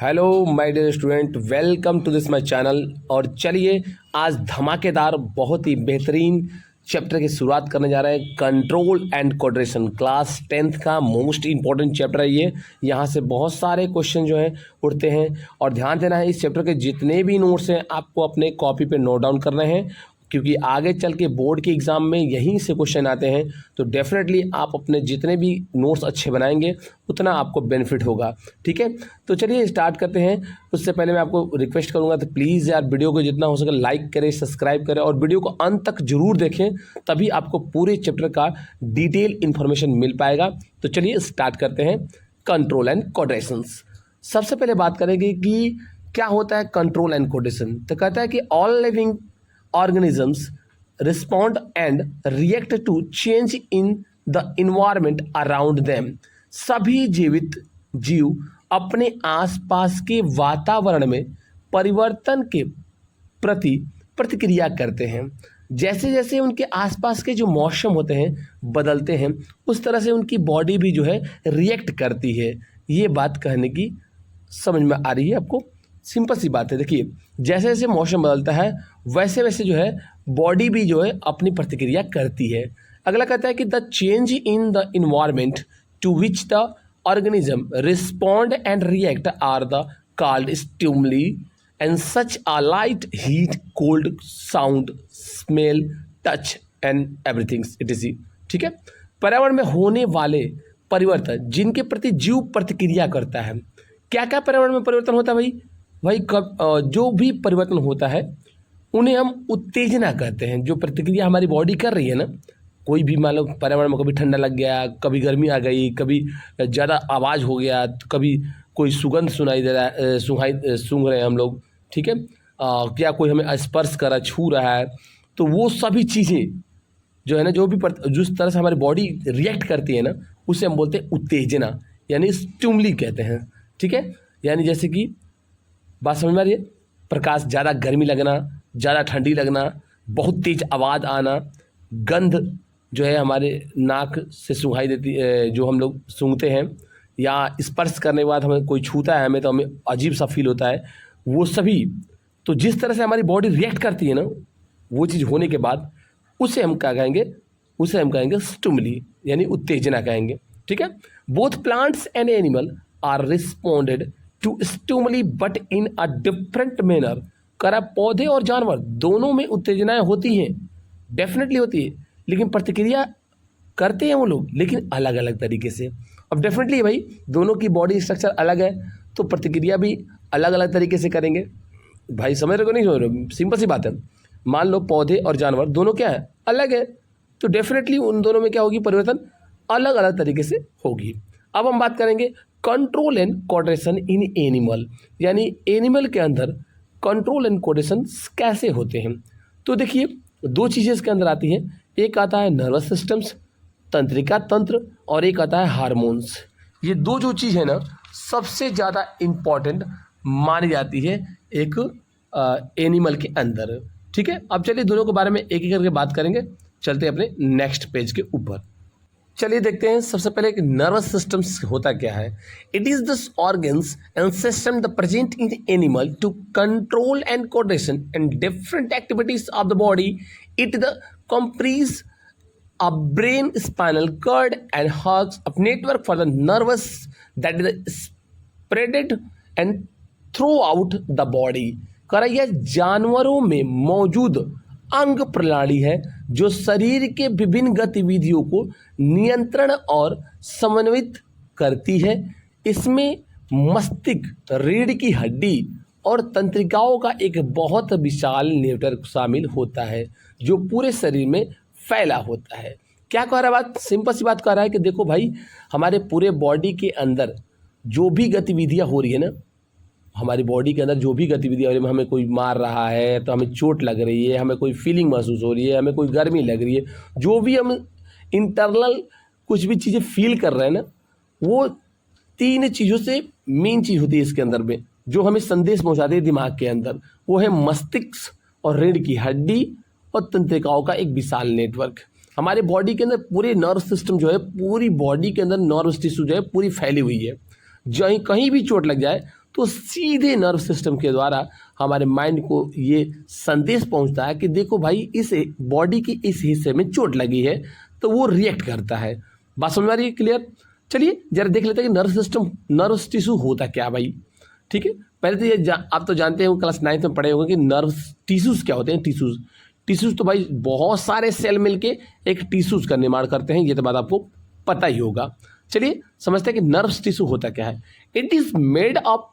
Hello my dear student, welcome to this my channel. और चलिए आज धमाकेदार बहुत ही बेहतरीन चैप्टर की शुरुआत करने जा रहे हैं। Control and coordination class 10th का मोस्ट इंपॉर्टेंट चैप्टर है ये। यहाँ से बहुत सारे क्वेश्चन जो हैं उठते हैं और ध्यान देना है, इस चैप्टर के जितने भी नोट्स हैं आपको अपने कॉपी पे नोट डाउन करने हैं, क्योंकि आगे चल के बोर्ड के एग्ज़ाम में यहीं से क्वेश्चन आते हैं। तो डेफिनेटली आप अपने जितने भी नोट्स अच्छे बनाएंगे उतना आपको बेनिफिट होगा। ठीक है, तो चलिए स्टार्ट करते हैं। उससे पहले मैं आपको रिक्वेस्ट करूंगा तो प्लीज़ यार वीडियो को जितना हो सके लाइक करें, सब्सक्राइब करें और वीडियो को अंत तक जरूर देखें, तभी आपको पूरे चैप्टर का डिटेल इन्फॉर्मेशन मिल पाएगा। तो चलिए स्टार्ट करते हैं। Control and coordinations. सबसे पहले बात करेंगे कि क्या होता है कंट्रोल एंड कोऑर्डिनेशन। तो कहता है कि all living organisms respond and react to change in the environment around them। सभी जीवित जीव अपने आसपास के वातावरण में परिवर्तन के प्रति प्रतिक्रिया करते हैं। जैसे जैसे उनके आसपास के जो मौसम होते हैं बदलते हैं, उस तरह से उनकी बॉडी भी जो है रिएक्ट करती है। ये बात कहने की समझ में आ रही है आपको? सिंपल सी बात है। देखिए, जैसे जैसे मौसम बदलता है वैसे वैसे जो है बॉडी भी जो है अपनी प्रतिक्रिया करती है। अगला कहता है कि the change in the environment to which the organism respond and react are the called stimuli and such as light, heat, cold, sound, smell, touch and everything it is. ठीक है, पर्यावरण में होने वाले परिवर्तन जिनके प्रति जीव प्रतिक्रिया करता है। क्या क्या पर्यावरण में परिवर्तन होता है भाई जो भी परिवर्तन होता है उन्हें हम उत्तेजना कहते हैं। जो प्रतिक्रिया हमारी बॉडी कर रही है ना, कोई भी मान लो पर्यावरण में कभी ठंडा लग गया, कभी गर्मी आ गई, कभी ज़्यादा आवाज़ हो गया, कभी कोई सुगंध सुनाई दे रहा है, सूंघ रहे हैं हम लोग। ठीक है, क्या कोई हमें स्पर्श कर रहा, छू रहा है, तो वो सभी चीज़ें जो है ना, जो भी जिस तरह से हमारी बॉडी रिएक्ट करती है ना, उसे हम बोलते हैं उत्तेजना, यानी स्टिमुली कहते हैं। ठीक है, यानी जैसे कि बात समझ में आ रही है? प्रकाश, ज़्यादा गर्मी लगना, ज़्यादा ठंडी लगना, बहुत तेज आवाज़ आना, गंध जो है हमारे नाक से सूंघाई देती है, जो हम लोग सूंघते हैं, या स्पर्श करने के बाद हमें कोई छूता है हमें तो हमें अजीब सा फील होता है, वो सभी तो जिस तरह से हमारी बॉडी रिएक्ट करती है ना, वो चीज़ होने के बाद उसे हम क्या कहेंगे? उसे हम कहेंगे स्टिमुली, यानी उत्तेजना कहेंगे। ठीक है, both plants and animal are responded to stimuli but in a different manner. करा पौधे और जानवर दोनों में उत्तेजनाएं होती हैं, डेफिनेटली होती है, लेकिन प्रतिक्रिया करते हैं वो लोग, लेकिन अलग अलग तरीके से। अब डेफिनेटली भाई दोनों की बॉडी स्ट्रक्चर अलग है तो प्रतिक्रिया भी अलग अलग तरीके से करेंगे। भाई समझ रहे हो नहीं समझ रहे हो? सिंपल सी बात है। मान लो पौधे और जानवर दोनों क्या है? अलग है, तो डेफिनेटली उन दोनों में क्या होगी? परिवर्तन अलग अलग तरीके से होगी। अब हम बात करेंगे control and coordination in animal, यानी एनिमल के अंदर कंट्रोल एंड कोऑर्डिनेशन कैसे होते हैं। तो देखिए, दो चीज़ें इसके अंदर आती हैं। एक आता है नर्वस सिस्टम्स, तंत्रिका तंत्र, और एक आता है हार्मोन्स। ये दो जो चीज़ है ना, सबसे ज़्यादा इम्पॉर्टेंट मानी जाती है एक एनिमल के अंदर। ठीक है, अब चलिए दोनों के बारे में एक एक करके बात करेंगे। चलते हैं अपने नेक्स्ट पेज के ऊपर। चलिए देखते हैं। सबसे पहले एक नर्वस सिस्टम होता क्या है। It is this organs and system the present in animal to control and coordination and different activities of the body. It the comprise a brain, spinal cord and हर्क्स a network for the nervous that is spreaded and throughout the body. करा यह जानवरों में मौजूद अंग प्रणाली है जो शरीर के विभिन्न गतिविधियों को नियंत्रण और समन्वित करती है। इसमें मस्तिष्क, रीढ़ की हड्डी और तंत्रिकाओं का एक बहुत विशाल नेटवर्क शामिल होता है जो पूरे शरीर में फैला होता है। क्या कह रहा है बात? सिंपल सी बात कह रहा है कि देखो भाई, हमारे पूरे बॉडी के अंदर जो भी गतिविधियाँ हो रही है ना, हमारी बॉडी के अंदर जो भी गतिविधियाँ हो रही है, हमें कोई मार रहा है तो हमें चोट लग रही है, हमें कोई फीलिंग महसूस हो रही है, हमें कोई गर्मी लग रही है, जो भी हम इंटरनल कुछ भी चीज़ें फील कर रहे हैं ना, वो तीन चीज़ों से मेन चीज़ होती है इसके अंदर में, जो हमें संदेश पहुँचाती है दिमाग के अंदर। वो है मस्तिष्क और रीढ़ की हड्डी और तंत्रिकाओं का एक विशाल नेटवर्क। हमारे बॉडी के अंदर पूरे नर्व सिस्टम जो है, पूरी बॉडी के अंदर नर्व टिश्यू जो है पूरी फैली हुई है। कहीं भी चोट लग जाए तो सीधे नर्व सिस्टम के द्वारा हमारे माइंड को ये संदेश पहुंचता है कि देखो भाई, इस बॉडी के इस हिस्से में चोट लगी है, तो वो रिएक्ट करता है। बात समझ आ रही है? क्लियर? चलिए जरा देख लेते हैं कि नर्व सिस्टम, नर्व टिश्यू होता क्या भाई। ठीक है, पहले तो ये आप तो जानते हो, क्लास 9th में पढ़े होंगे कि नर्व टिश्यूज क्या होते हैं। टिश्यूज तो भाई बहुत सारे सेल मिलके एक टिश्यूज का निर्माण करते हैं, ये तो बात आपको पता ही होगा। चलिए समझते हैं कि नर्व टिश्यू होता क्या है। It is made up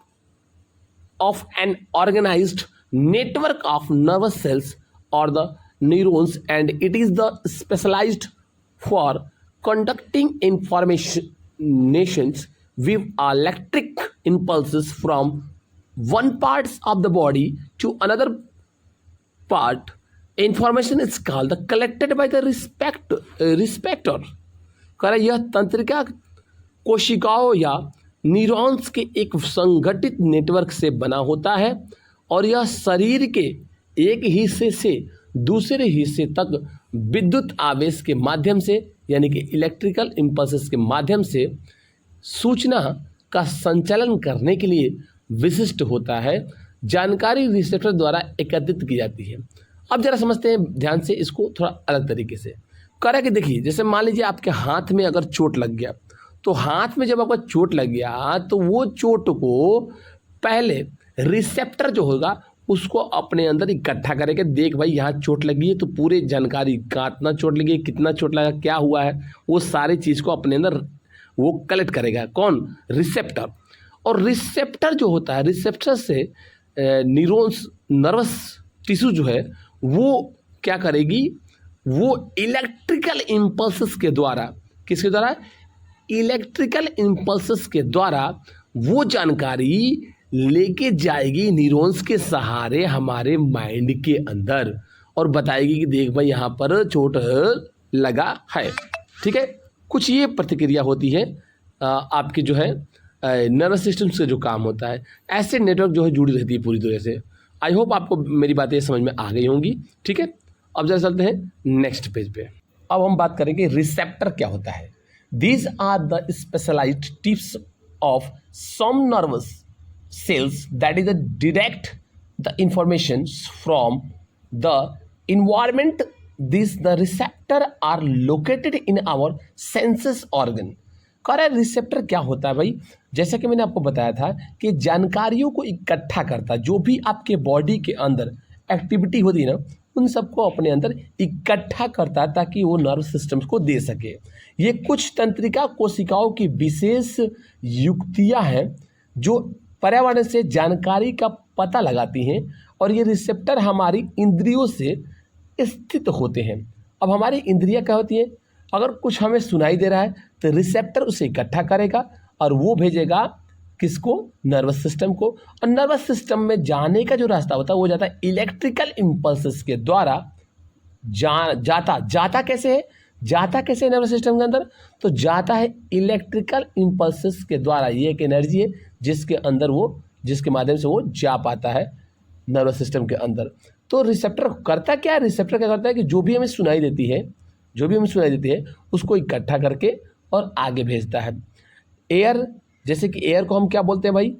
of an organised network of nervous cells और the neurons and it is the specialised for conducting informations with electric impulses from one parts of the body to another part. Information is called the collected by the receptor. कह यह तंत्रिका कोशिकाओं या neurons के एक संगठित network से बना होता है और यह शरीर के एक हिस्से से दूसरे हिस्से तक विद्युत आवेश के माध्यम से, यानी कि इलेक्ट्रिकल इम्पल्सेस के माध्यम से सूचना का संचालन करने के लिए विशिष्ट होता है। जानकारी रिसेप्टर द्वारा एकत्रित की जाती है। अब जरा समझते हैं ध्यान से इसको थोड़ा अलग तरीके से। कह रहा है कि देखिए, जैसे मान लीजिए आपके हाथ में अगर चोट लग गया, तो हाथ में जब आपका चोट लग गया तो वो चोट को पहले रिसेप्टर जो होगा उसको अपने अंदर इकट्ठा करेगा। देख भाई, यहाँ चोट लगी है, तो पूरे जानकारी, कितना चोट लगी है, कितना चोट लगा, क्या हुआ है, वो सारी चीज़ को अपने अंदर वो कलेक्ट करेगा। कौन? रिसेप्टर। और रिसेप्टर जो होता है, रिसेप्टर से न्यूरॉन्स, नर्वस टिश्यू जो है वो क्या करेगी, वो इलेक्ट्रिकल इम्पल्सेस के द्वारा, किसके द्वारा? इलेक्ट्रिकल इम्पल्सेस के द्वारा वो जानकारी लेके जाएगी न्यूरॉन्स के सहारे हमारे माइंड के अंदर और बताएगी कि देख भाई, यहाँ पर चोट लगा है। ठीक है, कुछ ये प्रतिक्रिया होती है आपकी जो है नर्वस सिस्टम से जो काम होता है। ऐसे नेटवर्क जो है जुड़ी रहती है पूरी तरह से। आई होप आपको मेरी बातें समझ में आ गई होंगी। ठीक है, अब जरा चलते हैं नेक्स्ट पेज पे। अब हम बात करेंगे रिसेप्टर क्या होता है। These are the specialised tips of some nervous cells that is direct the information from the environment. These the receptor are located in our senses organ. कह रहा है रिसेप्टर क्या होता है भाई। जैसा कि मैंने आपको बताया था कि जानकारियों को इकट्ठा करता, जो भी आपके बॉडी के अंदर एक्टिविटी होती है ना, उन सबको अपने अंदर इकट्ठा करता है ताकि वो नर्व सिस्टम्स को दे सके। ये कुछ तंत्रिका कोशिकाओं की विशेष युक्तियाँ हैं जो पर्यावरण से जानकारी का पता लगाती हैं और ये रिसेप्टर हमारी इंद्रियों से स्थित होते हैं। अब हमारी इंद्रियां क्या होती हैं? अगर कुछ हमें सुनाई दे रहा है तो रिसेप्टर उसे इकट्ठा करेगा और वो भेजेगा किसको? नर्वस सिस्टम को। और नर्वस सिस्टम में जाने का जो रास्ता होता है वो जाता है इलेक्ट्रिकल इम्पल्सेस के द्वारा। जाता कैसे है? जाता कैसे नर्वस सिस्टम के अंदर? तो जाता है इलेक्ट्रिकल इम्पल्सेस के द्वारा। ये एक एनर्जी है जिसके अंदर वो, जिसके माध्यम से वो जा पाता है नर्वस सिस्टम के अंदर। तो रिसेप्टर करता क्या है? रिसेप्टर क्या करता है कि जो भी हमें सुनाई देती है उसको इकट्ठा करके और आगे भेजता है। एयर, जैसे कि एयर को हम क्या बोलते हैं भाई?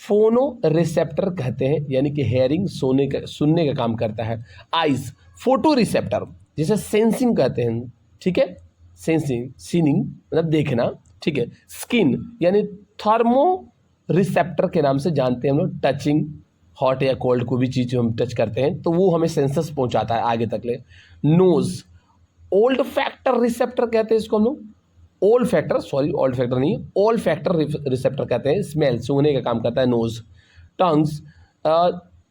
फोनो रिसेप्टर कहते हैं, यानी कि हेयरिंग, सुनने का काम करता है। आइज, फोटो रिसेप्टर, जिसे सेंसिंग कहते हैं। ठीक है, सीनिंग मतलब देखना। ठीक है, स्किन यानी थर्मो रिसेप्टर के नाम से जानते हैं हम लोग। टचिंग, हॉट या कोल्ड को भी चीज़ हम टच करते हैं तो वो हमें सेंसस पहुंचाता है आगे तक ले। नोज, ओल्ड फैक्टर रिसेप्टर कहते हैं इसको हम लोग। ओल्ड फैक्टर नहीं, ओल्ड फैक्टर रिसेप्टर कहते हैं। स्मेल, सूंघने का काम करता है नोज। टंग्स,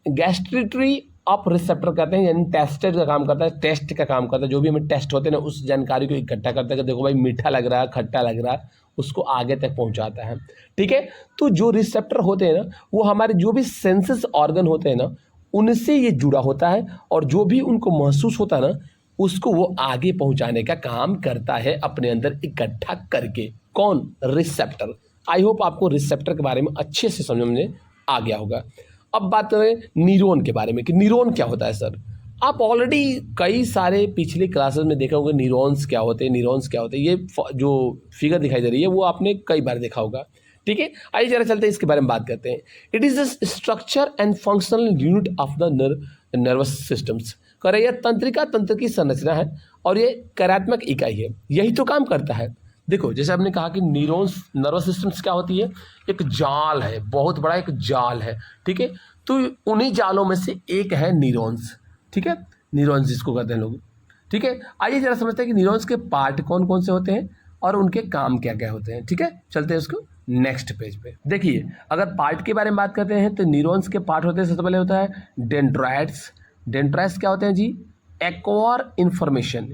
गैस्ट्रेटरी अप रिसेप्टर कहते हैं, यानी टेस्टेड का काम करता है, टेस्ट का काम करता है। जो भी हमें टेस्ट होते हैं ना, उस जानकारी को इकट्ठा करता है कि देखो भाई मीठा लग रहा है, खट्टा लग रहा है, उसको आगे तक पहुंचाता है। ठीक है, तो जो रिसेप्टर होते हैं ना, वो हमारे जो भी सेंसेस ऑर्गन होते हैं ना, उनसे ये जुड़ा होता है और जो भी उनको महसूस होता है ना, उसको वो आगे पहुंचाने का काम करता है अपने अंदर इकट्ठा करके। कौन? रिसेप्टर। आई होप आपको रिसेप्टर के बारे में अच्छे से समझ में आ गया होगा। अब बात करें न्यूरॉन के बारे में कि न्यूरॉन क्या होता है सर। आप ऑलरेडी कई सारे पिछले क्लासेस में देखा होगा न्यूरॉन्स क्या होते हैं, ये जो फिगर दिखाई दे रही है वो आपने कई बार देखा होगा। ठीक है, आइए जरा चलते हैं इसके बारे में बात करते हैं। It is the structure and functional unit of the nervous systems. कह रहे यह तंत्रिका तंत्र की संरचना है और ये कार्यात्मक इकाई है, यही तो काम करता है। देखो जैसे हमने कहा कि न्यूरॉन्स नर्वस सिस्टम्स क्या होती है, एक जाल है, बहुत बड़ा एक जाल है, ठीक है। तो उन्हीं जालों में से एक है न्यूरॉन्स, ठीक है, न्यूरॉन्स जिसको कहते हैं लोग, ठीक है। आइए जरा समझते हैं कि न्यूरॉन्स के पार्ट कौन कौन से होते हैं और उनके काम क्या क्या होते हैं, ठीक है। चलते हैं उसको नेक्स्ट पेज पे। देखिए अगर पार्ट के बारे में बात करते हैं तो न्यूरॉन्स के पार्ट होते हैं, सबसे पहले होता है डेंड्राइट्स। डेंड्राइट्स क्या होते हैं जी, एक्वायर इंफॉर्मेशन,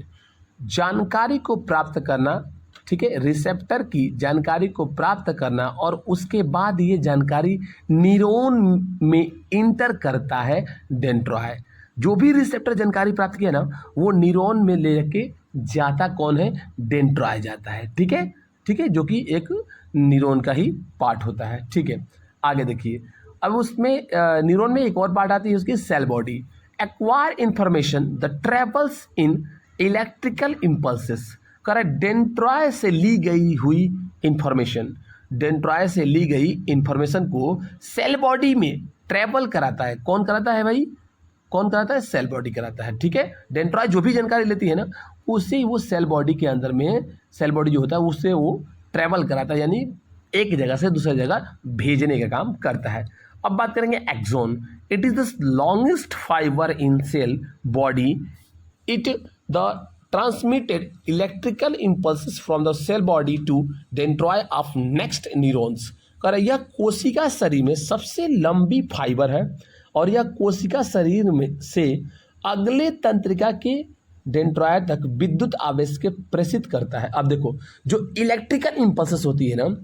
जानकारी को प्राप्त करना, ठीक है, रिसेप्टर की जानकारी को प्राप्त करना और उसके बाद ये जानकारी न्यूरॉन में इंटर करता है डेंड्राइट। जो भी रिसेप्टर जानकारी प्राप्त किया ना वो न्यूरॉन में लेके जाता कौन है, डेंड्राइट जाता है, ठीक है, ठीक है, जो कि एक न्यूरॉन का ही पार्ट होता है, ठीक है। आगे देखिए अब उसमें न्यूरॉन में एक और पार्ट आती है उसकी cell body. Acquire information the travels in electrical impulses. Correct, dendrite से ली गई हुई इंफॉर्मेशन, डेंड्राइट से ली गई इंफॉर्मेशन को सेल बॉडी में ट्रेवल कराता है। कौन कराता है भाई, कौन कराता है, सेल बॉडी कराता है, ठीक है। डेंड्राइट जो भी जानकारी लेती है ना उससे वो सेल बॉडी के अंदर में, सेल बॉडी जो होता है उससे वो ट्रेवल कराता है, यानी एक जगह से दूसरी जगह भेजने का काम करता है। अब बात करेंगे axon. It is the longest fibre in cell body. It the transmitted electrical impulses from the cell body to dendrite of next neurons. कर यह कोशिका शरीर में सबसे लंबी फाइबर है और यह कोशिका शरीर में से अगले तंत्रिका के डेंड्राइट तक विद्युत आवेश के प्रेषित करता है। अब देखो जो इलेक्ट्रिकल इम्पल्सेस होती है ना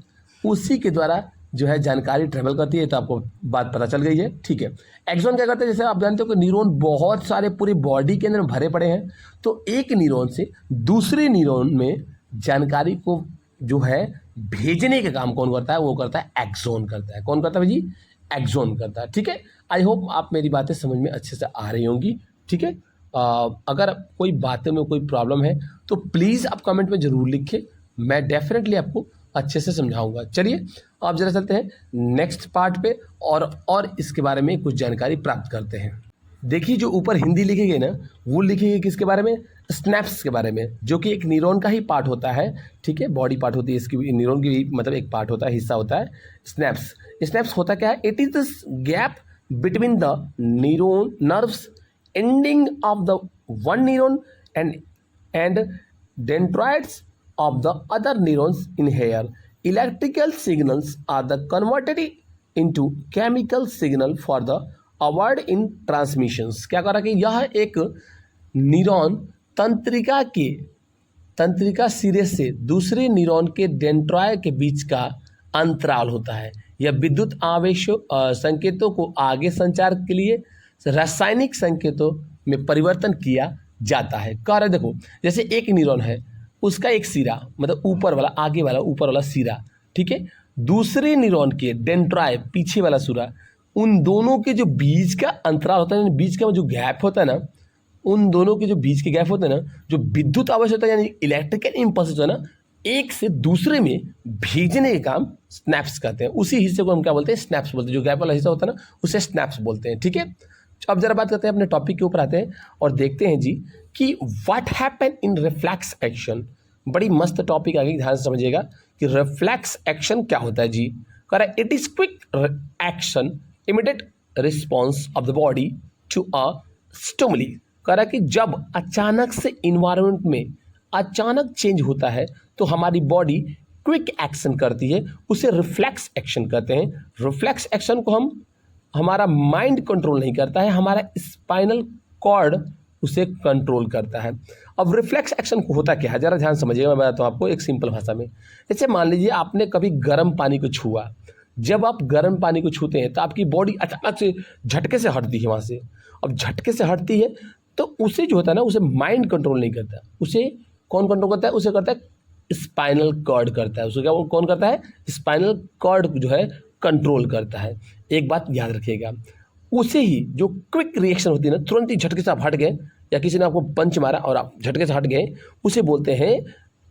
उसी के द्वारा जो है जानकारी ट्रेवल करती है, तो आपको बात पता चल गई है, ठीक है। एक्सोन क्या करते हैं, जैसे आप जानते हो कि न्यूरॉन बहुत सारे पूरी बॉडी के अंदर भरे पड़े हैं, तो एक न्यूरॉन से दूसरे न्यूरॉन में जानकारी को जो है भेजने का काम कौन करता है, वो करता है एक्सोन करता है। कौन करता है भाई, एक्सोन करता है, ठीक है। आई होप आप मेरी बातें समझ में अच्छे से आ रही होंगी, ठीक है। अगर कोई बातें में कोई प्रॉब्लम है तो प्लीज़ आप कमेंट में ज़रूर लिखें, मैं डेफिनेटली आपको अच्छे से समझाऊंगा। चलिए अब जरा चलते हैं नेक्स्ट पार्ट पे और इसके बारे में कुछ जानकारी प्राप्त करते हैं। देखिए जो ऊपर हिंदी लिखी गई ना वो लिखी गई किसके बारे में, स्नैप्स के बारे में, जो कि एक न्यूरॉन का ही पार्ट होता है, ठीक है, बॉडी पार्ट होती है इसकी, न्यूरॉन की मतलब एक पार्ट होता है, हिस्सा होता है स्नैप्स। स्नैप्स होता क्या है, it is the gap between the neuron nerves ending of the one neuron and dendrites of the other neurons in hair. Electrical signals are the converted into chemical signal for the award in transmissions. क्या कर रहा है कि यह एक neuron तंत्रिका सिरे से दूसरे न्यूरॉन के डेंड्राइट के बीच का अंतराल होता है। यह विद्युत आवेशों संकेतों को आगे संचार के लिए रासायनिक संकेतों में परिवर्तन किया जाता है। कह रहे देखो जैसे एक न्यूरॉन है उसका एक सिरा मतलब ऊपर वाला, आगे वाला ऊपर वाला सिरा, ठीक है, दूसरे न्यूरॉन के डेंड्राइट पीछे वाला सिरा, उन दोनों के जो बीच का अंतराल होता है, बीच का जो गैप होता है ना, उन दोनों के जो बीच के गैप होते हैं ना, जो विद्युत आवेश होता है यानी इलेक्ट्रिकल इम्पल्स है ना, एक से दूसरे में भेजने का काम स्नैप्स करते हैं। उसी हिस्से को हम क्या बोलते हैं, स्नैप्स बोलते हैं। जो गैप वाला हिस्सा होता है ना उसे स्नैप्स बोलते हैं, ठीक है। अब जरा बात करते हैं अपने टॉपिक के ऊपर आते हैं और देखते हैं जी कि what happen in reflex action. बड़ी मस्त टॉपिक आ गई, ध्यान से समझिएगा कि रिफ्लेक्स एक्शन क्या होता है जी। कह रहा है it is quick action immediate response of the body to a stimuli. कह रहा है कि जब अचानक से इन्वायरमेंट में अचानक चेंज होता है तो हमारी बॉडी क्विक एक्शन करती है, उसे रिफ्लेक्स एक्शन कहते हैं। रिफ्लेक्स एक्शन को हमारा माइंड कंट्रोल नहीं करता है, हमारा स्पाइनल कॉर्ड उसे कंट्रोल करता है। अब रिफ्लेक्स एक्शन को होता क्या है जरा ध्यान समझिएगा, मैं बताता हूँ आपको एक सिंपल भाषा में। जैसे मान लीजिए आपने कभी गर्म पानी को छुआ, जब आप गर्म पानी को छूते हैं तो आपकी बॉडी अचानक से झटके से हटती है वहाँ से। अब झटके से हटती है तो उसे जो होता है ना उसे माइंड कंट्रोल नहीं करता, उसे कौन कंट्रोल करता है, उसे करता है स्पाइनल कॉर्ड करता है। उसे क्या कौन करता है, स्पाइनल कॉर्ड जो है कंट्रोल करता है। एक बात याद रखिएगा, उसे ही जो क्विक रिएक्शन होती है ना, तुरंत ही झटके से आप हट गए या किसी ने आपको पंच मारा और आप झटके से हट गए, उसे बोलते हैं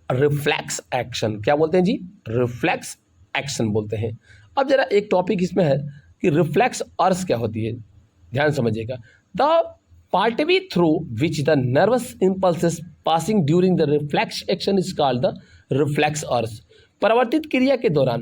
रिफ्लेक्स एक्शन। क्या बोलते हैं जी, रिफ्लेक्स एक्शन बोलते हैं। अब जरा एक टॉपिक इसमें है कि रिफ्लेक्स अर्स क्या होती है, ध्यान समझिएगा। The pathway through which the nervous impulses passing during the reflex action is called the reflex arc. परिवर्तित क्रिया के दौरान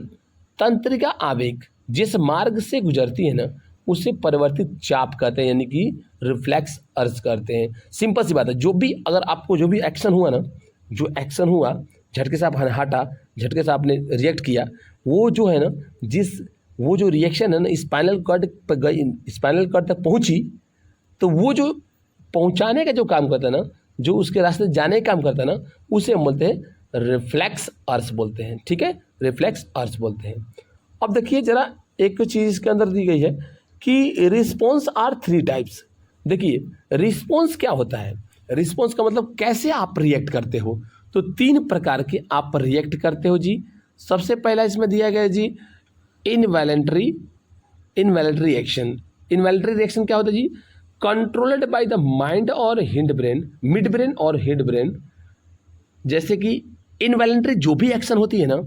तंत्रिका आवेग जिस मार्ग से गुजरती है ना, उसे परिवर्तित चाप कहते हैं, यानी कि रिफ्लेक्स अर्ज करते हैं। सिंपल सी बात है, जो भी अगर आपको जो भी एक्शन हुआ ना, जो एक्शन हुआ, झटके से आप हटा, झटके से आपने रिएक्ट किया, वो जो है ना, वो जो रिएक्शन है ना स्पाइनल कॉर्ड पर गई, स्पाइनल कॉर्ड तक पहुंची, तो वो जो पहुंचाने का जो काम करता है ना, जो उसके रास्ते जाने का काम करता है ना, उसे हम बोलते हैं रिफ्लेक्स अर्स बोलते हैं। ठीक है, रिफ्लेक्स अर्स बोलते हैं। अब देखिए जरा एक चीज़ इसके अंदर दी गई है कि रिस्पॉन्स आर 3 टाइप्स। देखिए रिस्पॉन्स क्या होता है, रिस्पॉन्स का मतलब कैसे आप रिएक्ट करते हो। तो 3 प्रकार के आप रिएक्ट करते हो जी। सबसे पहला इसमें दिया गया जी इनवॉलंटरी एक्शन। इनवॉलंटरी रिएक्शन क्या होता है जी, कंट्रोल्ड बाय द माइंड और हिंड ब्रेन, मिड ब्रेन और हेड ब्रेन। जैसे कि इनवॉलंटरी जो भी एक्शन होती है ना,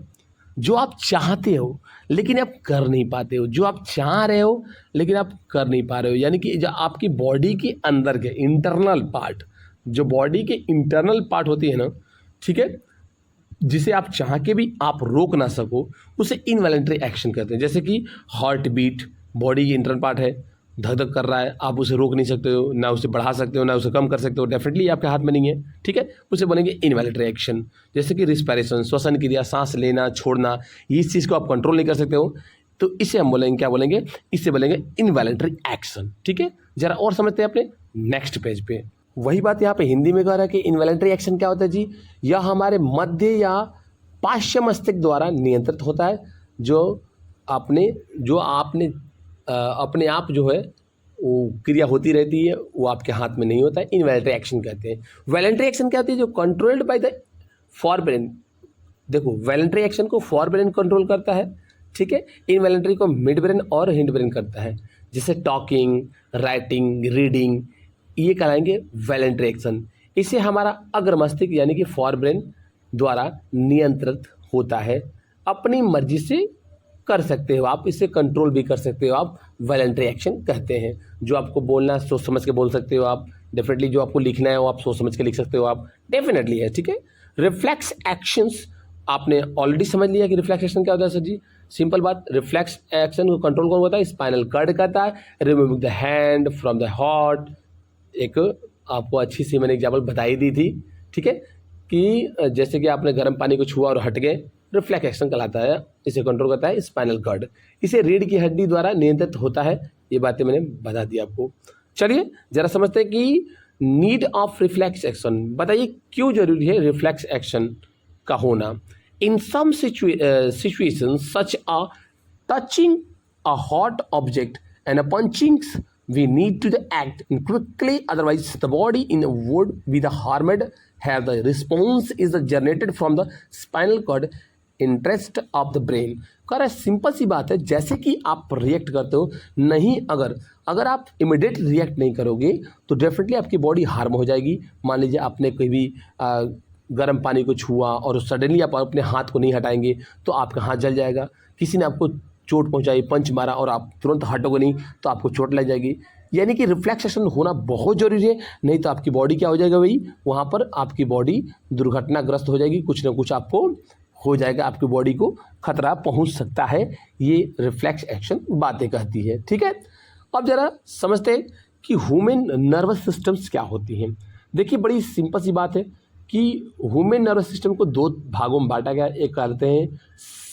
जो आप चाहते हो लेकिन आप कर नहीं पाते हो, जो आप चाह रहे हो लेकिन आप कर नहीं पा रहे हो, यानी कि जो आपकी बॉडी के अंदर के इंटरनल पार्ट, जो बॉडी के इंटरनल पार्ट होती है ना, ठीक है, जिसे आप चाह के भी आप रोक ना सको, उसे इनवॉलंटरी एक्शन कहते हैं। जैसे कि हार्ट बीट, बॉडी की इंटरनल पार्ट है, धक धक कर रहा है, आप उसे रोक नहीं सकते हो, ना उसे बढ़ा सकते हो, ना उसे कम कर सकते हो, डेफिनेटली आपके हाथ में नहीं है। ठीक है, उसे बोलेंगे इनवॉलंटरी एक्शन। जैसे कि रिस्पिरेशन, श्वसन क्रिया, सांस लेना छोड़ना, इस चीज़ को आप कंट्रोल नहीं कर सकते हो, तो इसे हम बोलेंगे, क्या बोलेंगे, इसे बोलेंगे इनवॉलंटरी एक्शन। ठीक है, जरा और समझते हैं अपने नेक्स्ट पेज पे। वही बात यहाँ पे हिंदी में कह रहा है कि इनवॉलंटरी एक्शन क्या होता है जी, यह हमारे मध्य या पार्श्व मस्तिष्क द्वारा नियंत्रित होता है, जो आपने अपने आप जो है वो क्रिया होती रहती है, वो आपके हाथ में नहीं होता है, इनवॉलंटरी एक्शन कहते हैं। वॉलंटरी एक्शन क्या होती है, जो controlled by the for brain. देखो वॉलंटरी एक्शन को फॉर ब्रेन कंट्रोल करता है, ठीक है, इनवॉलंटरी को मिड ब्रेन और हिंड ब्रेन करता है। जैसे टॉकिंग, राइटिंग, रीडिंग, ये कहलाएंगे वॉलंटरी एक्शन। इसे हमारा अग्र मस्तिष्क यानी कि फॉर ब्रेन द्वारा नियंत्रित होता है। अपनी मर्जी से कर सकते हो आप, इसे कंट्रोल भी कर सकते हो आप, वॉलंटरी एक्शन कहते हैं। जो आपको बोलना है सोच समझ के बोल सकते हो आप, डेफिनेटली जो आपको लिखना है वो आप सोच समझ के लिख सकते हो आप, डेफिनेटली है। ठीक है, रिफ्लेक्स एक्शंस आपने ऑलरेडी समझ लिया कि रिफ्लेक्स एक्शन क्या होता है सर जी। सिंपल बात, रिफ्लेक्स एक्शन को कंट्रोल कौन होता है, स्पाइनल कॉर्ड करता है। Removing the hand from the heart, एक आपको अच्छी सी मैंने एग्जाम्पल बताई दी थी, ठीक है, कि जैसे कि आपने गर्म पानी को छुआ और हट गए, रिफ्लेक्स एक्शन कहलाता है। इसे कंट्रोल करता है स्पाइनल कॉर्ड। इसे रीढ़ की हड्डी द्वारा नियंत्रित होता है। ये बातें मैंने बता दी आपको। चलिए जरा समझते हैं कि नीड ऑफ रिफ्लेक्स एक्शन। बताइए क्यों जरूरी है रिफ्लेक्स एक्शन का होना। In some situation such a touching a hot object and a punching we need to act quickly, otherwise the body in would be the harmed. Have the response is generated from the spinal cord interest of the brain। कह रहा है simple सी बात है, जैसे कि आप react करते हो, नहीं अगर आप इमिडिएट रिएक्ट नहीं करोगे तो डेफिनेटली आपकी बॉडी हार्म हो जाएगी। मान लीजिए आपने कोई भी गर्म पानी को छुआ और सडनली आप अपने हाथ को नहीं हटाएंगे तो आपका हाथ जल जाएगा। किसी ने आपको चोट पहुंचाई, पंच मारा और आप तुरंत हटोगे नहीं तो आपको चोट लग जाएगी। यानी कि रिफ्लेक्स एक्शन होना बहुत ज़रूरी है, नहीं तो आपकी बॉडी क्या हो जाएगा भाई, वहाँ पर आपकी बॉडी दुर्घटनाग्रस्त हो जाएगी, कुछ ना कुछ आपको हो जाएगा, आपकी बॉडी को खतरा पहुँच सकता है। ये रिफ्लेक्स एक्शन बातें कहती है। ठीक है, अब ज़रा समझते हैं कि ह्यूमन नर्वस सिस्टम्स क्या होती हैं। देखिए बड़ी सिंपल सी बात है कि ह्यूमन नर्वस सिस्टम को 2 भागों में बांटा गया। एक कहते हैं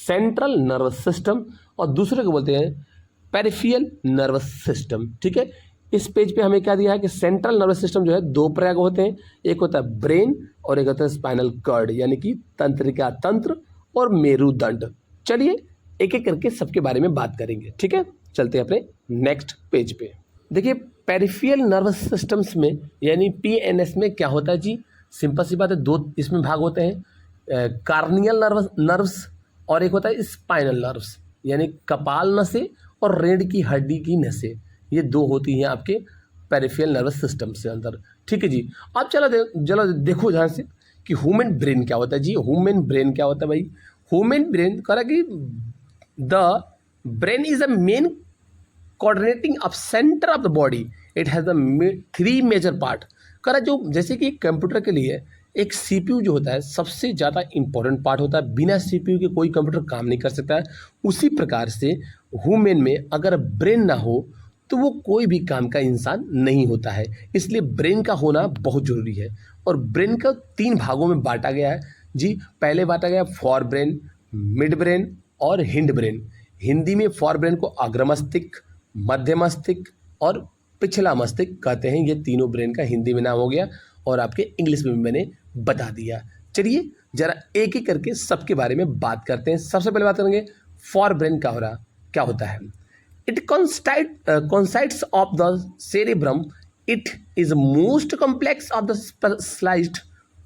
सेंट्रल नर्वस सिस्टम और दूसरे को बोलते हैं पेरिफेरल नर्वस सिस्टम। ठीक है, इस पेज पे हमें क्या दिया है कि सेंट्रल नर्वस सिस्टम जो है 2 प्रकार होते हैं, एक होता है ब्रेन और एक होता है स्पाइनल कॉर्ड, यानी कि तंत्रिका तंत्र और मेरुदंड। चलिए एक एक करके सबके बारे में बात करेंगे। ठीक है, चलते हैं अपने नेक्स्ट पेज पे। देखिए पेरिफेरल नर्वस सिस्टम्स में यानी PNS में क्या होता है जी, सिंपल सी बात है, 2 इसमें भाग होते हैं, कार्नियल नर्व्स और एक होता है स्पाइनल नर्व्स, यानी कपाल नसें और रीढ़ की हड्डी की नसें, ये 2 होती हैं आपके पेरिफेरल नर्वस सिस्टम से अंदर। ठीक है जी, अब चलो देखो ध्यान से कि ह्यूमन ब्रेन क्या होता है जी। ह्यूमन ब्रेन क्या होता है भाई, ह्यूमन ब्रेन कह रहा कि the brain is the main coordinating of centre of the body, it has the 3 major part. करा जो जैसे कि कंप्यूटर के लिए एक सीपीयू जो होता है सबसे ज़्यादा इंपॉर्टेंट पार्ट होता है, बिना सीपीयू के कोई कंप्यूटर काम नहीं कर सकता है। उसी प्रकार से ह्यूमन में अगर ब्रेन ना हो तो वो कोई भी काम का इंसान नहीं होता है, इसलिए ब्रेन का होना बहुत ज़रूरी है। और ब्रेन का 3 भागों में बांटा गया है जी। पहले बांटा गया फॉर ब्रेन, मिड ब्रेन और हिंड ब्रेन। हिंदी में फॉर ब्रेन को अग्र मस्तिष्क, मध्य मस्तिष्क और पिछला मस्तिष्क कहते हैं। ये तीनों ब्रेन का हिंदी में नाम हो गया और आपके इंग्लिश में भी मैंने बता दिया। चलिए जरा एक एक करके सबके बारे में बात करते हैं। सबसे पहले बात करेंगे फॉर ब्रेन क्या होता है। It consists of the cerebrum, it is most complex of the specialised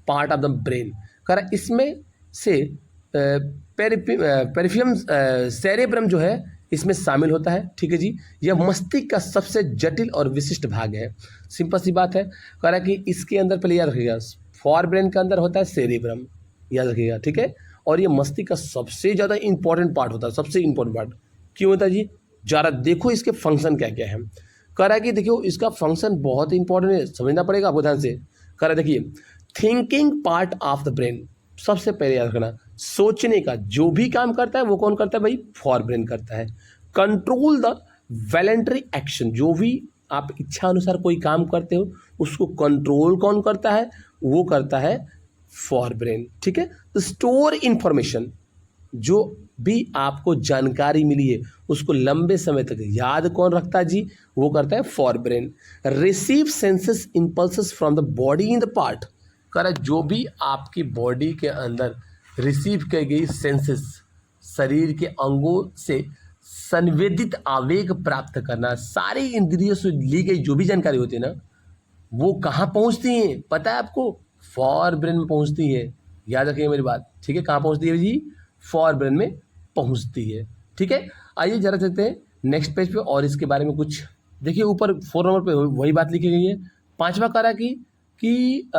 part of the brain. कर इसमें से पेरिफियम सेरेब्रम जो है इसमें शामिल होता है, ठीक है जी। यह मस्तिष्क का सबसे जटिल और विशिष्ट भाग है। सिंपल सी बात है, कह रहा है कि इसके अंदर पहले याद रखिएगा फॉर ब्रेन के अंदर होता है सेरेब्रम, याद रखिएगा, ठीक है। और ये मस्तिष्क का सबसे ज़्यादा इंपॉर्टेंट पार्ट होता है। सबसे इंपॉर्टेंट पार्ट क्यों होता है जी, जरा देखो इसके फंक्शन क्या क्या है। कह रहा है कि देखियो इसका फंक्शन बहुत इंपॉर्टेंट है, समझना पड़ेगा आपको ध्यान से। कह रहा है देखिए thinking part of the brain, सबसे पहले याद रखना सोचने का जो भी काम करता है वो कौन करता है भाई, फॉर ब्रेन करता है। कंट्रोल द वॉलंटरी एक्शन, जो भी आप इच्छा अनुसार कोई काम करते हो उसको कंट्रोल कौन करता है, वो करता है फॉर ब्रेन, ठीक है। स्टोर इंफॉर्मेशन, जो भी आपको जानकारी मिली है उसको लंबे समय तक याद कौन रखता है जी, वो करता है for brain. Receive senses impulses from the body in the part, कर जो भी आपकी बॉडी के अंदर रिसीव की गई सेंसेस, शरीर के अंगों से संवेदित आवेग प्राप्त करना, सारी इंद्रियों से ली गई जो भी जानकारी होती है ना वो कहाँ पहुँचती हैं पता है आपको, फॉर ब्रेन में पहुँचती है। याद रखिए मेरी बात, ठीक है। कहाँ पहुँचती है जी, फॉर ब्रेन में पहुँचती है, ठीक है। आइए जरा चलते हैं नेक्स्ट पेज पे और इसके बारे में कुछ देखिए। ऊपर 4 नंबर पे वही बात लिखी गई है। 5वां कह रहा कि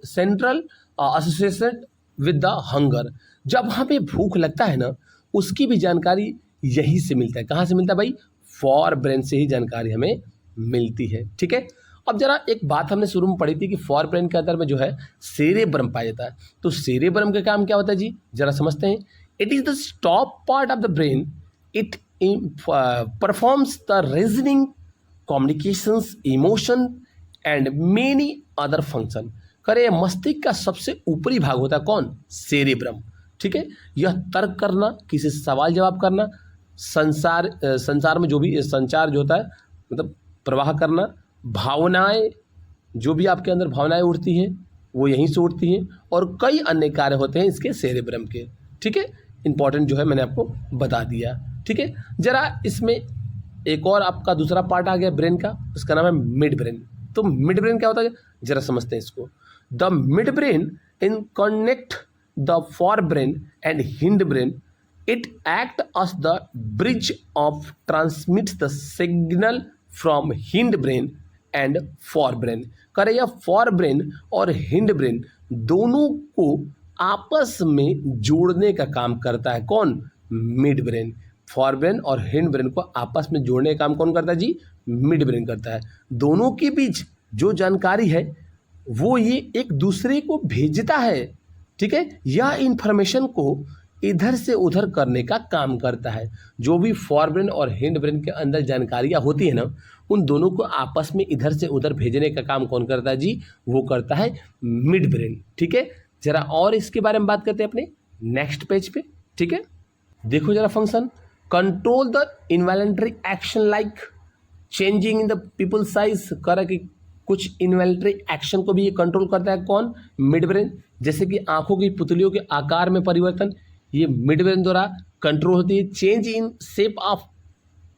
central association with the hunger, जब हमें भूख लगता है ना उसकी भी जानकारी यहीं से मिलता है। कहाँ से मिलता है भाई, फॉर ब्रेन से ही जानकारी हमें मिलती है, ठीक है। अब जरा एक बात हमने शुरू में पढ़ी थी कि फॉर ब्रेन के अंदर में जो है सेरेब्रम पाया जाता है। तो सेरेब्रम का काम क्या होता है जी, जरा समझते हैं। It is the top part of the brain, it performs the reasoning, communications, emotion and many other function. करे मस्तिष्क का सबसे ऊपरी भाग होता है कौन, सेरेब्रम, ठीक है। यह तर्क करना, किसी से सवाल जवाब करना, संसार में जो भी संचार जो होता है मतलब प्रवाह करना, भावनाएं, जो भी आपके अंदर भावनाएं उठती हैं वो यहीं से उठती हैं, और कई अन्य कार्य होते हैं इसके सेरेब्रम के, ठीक है। इंपॉर्टेंट जो है मैंने आपको बता दिया, ठीक है। जरा इसमें एक और आपका दूसरा पार्ट आ गया ब्रेन का, उसका नाम है मिड ब्रेन। तो मिड ब्रेन क्या होता है जरा समझते हैं इसको। The mid brain in connect the for brain and hind brain, it act as the bridge of transmits the signal from hind brain and fore brain। करे यह फॉर ब्रेन और हिंड ब्रेन दोनों को आपस में जोड़ने का काम करता है कौन, मिड ब्रेन। फॉर ब्रेन और हिंड ब्रेन को आपस में जोड़ने का काम कौन करता है जी, मिड ब्रेन करता है। दोनों के बीच जो जानकारी है वो ये एक दूसरे को भेजता है, ठीक है। यह इंफॉर्मेशन को इधर से उधर करने का काम करता है। जो भी फॉर ब्रेन और हिंड ब्रेन के अंदर जानकारियाँ होती है ना उन दोनों को आपस में इधर से उधर भेजने का काम कौन करता है जी, वो करता है मिड ब्रेन, ठीक है। जरा और इसके बारे में बात करते हैं अपने नेक्स्ट पेज पे, ठीक है। देखो जरा function, control the involuntary action like changing in the people size. कर कि कुछ इनवॉलंटरी एक्शन को भी ये कंट्रोल करता है कौन, मिड ब्रेन। जैसे कि आंखों की पुतलियों के आकार में परिवर्तन, ये मिड ब्रेन द्वारा कंट्रोल होती है। Change in shape of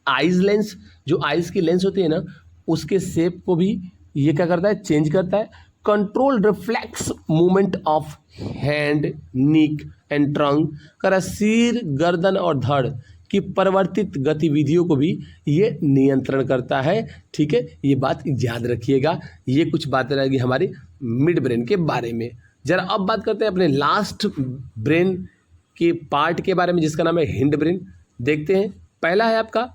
eyes lens, जो आइज की लेंस होती है ना उसके शेप को भी ये क्या करता है, चेंज करता है। Control reflex movement of hand, नीक एंड ट्रंक। कर सिर, गर्दन और धड़ की परिवर्तित गतिविधियों को भी ये नियंत्रण करता है, ठीक है। ये बात याद रखिएगा। ये कुछ बातें रहेगी हमारी मिड ब्रेन के बारे में। जरा अब बात करते हैं अपने लास्ट ब्रेन के पार्ट के बारे में जिसका नाम है हिंड ब्रेन। देखते हैं, पहला है आपका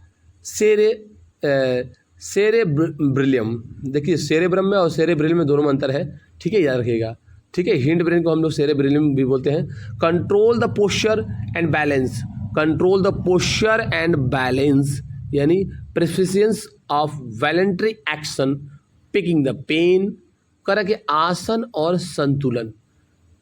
सेरेब्रिलियम। देखिए सेरेब्रम में और सेरेब्रिलियम में दोनों में अंतर है, ठीक है, याद रखिएगा, ठीक है। हिंड ब्रेन को हम लोग सेरेब्रिलियम भी बोलते हैं। Control the posture and balance, control the posture and balance यानी precisions of voluntary action, picking the pen, करा के आसन और संतुलन।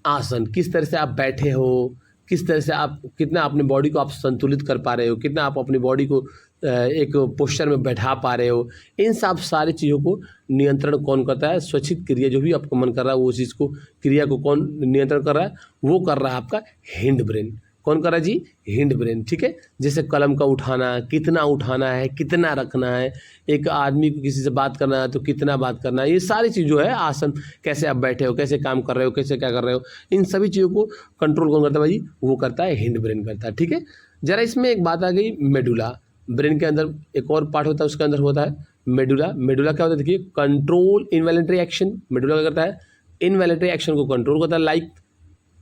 आसन किस तरह से आप बैठे हो, किस तरह से आप कितना अपने बॉडी को आप संतुलित कर पा रहे हो, कितना आप अपनी बॉडी को एक पोस्चर में बैठा पा रहे हो, इन सब सारी चीज़ों को नियंत्रण कौन करता है? स्वच्छित क्रिया, जो भी आपको मन कर रहा है वो चीज़ को, क्रिया को कौन नियंत्रण कर रहा है? वो कर रहा है आपका हिंड ब्रेन। कौन कर रहा है जी? हिंड ब्रेन, ठीक है। जैसे कलम का उठाना, कितना उठाना है, कितना रखना है, एक आदमी को किसी से बात करना है तो कितना बात करना है, ये सारी चीज़ जो है, आसन, कैसे आप बैठे हो, कैसे काम कर रहे हो, कैसे क्या कर रहे हो, इन सभी चीज़ों को कंट्रोल कौन करता है भाई? वो करता है हिंड ब्रेन करता है, ठीक है। जरा इसमें एक बात आ गई, मेडुला। ब्रेन के अंदर एक और पार्ट होता है, उसके अंदर होता है मेडुला। मेडुला क्या होता है? देखिए, कंट्रोल इनवॉलंटरी एक्शन। मेडुला क्या करता है? इनवॉलंटरी एक्शन को कंट्रोल करता है, like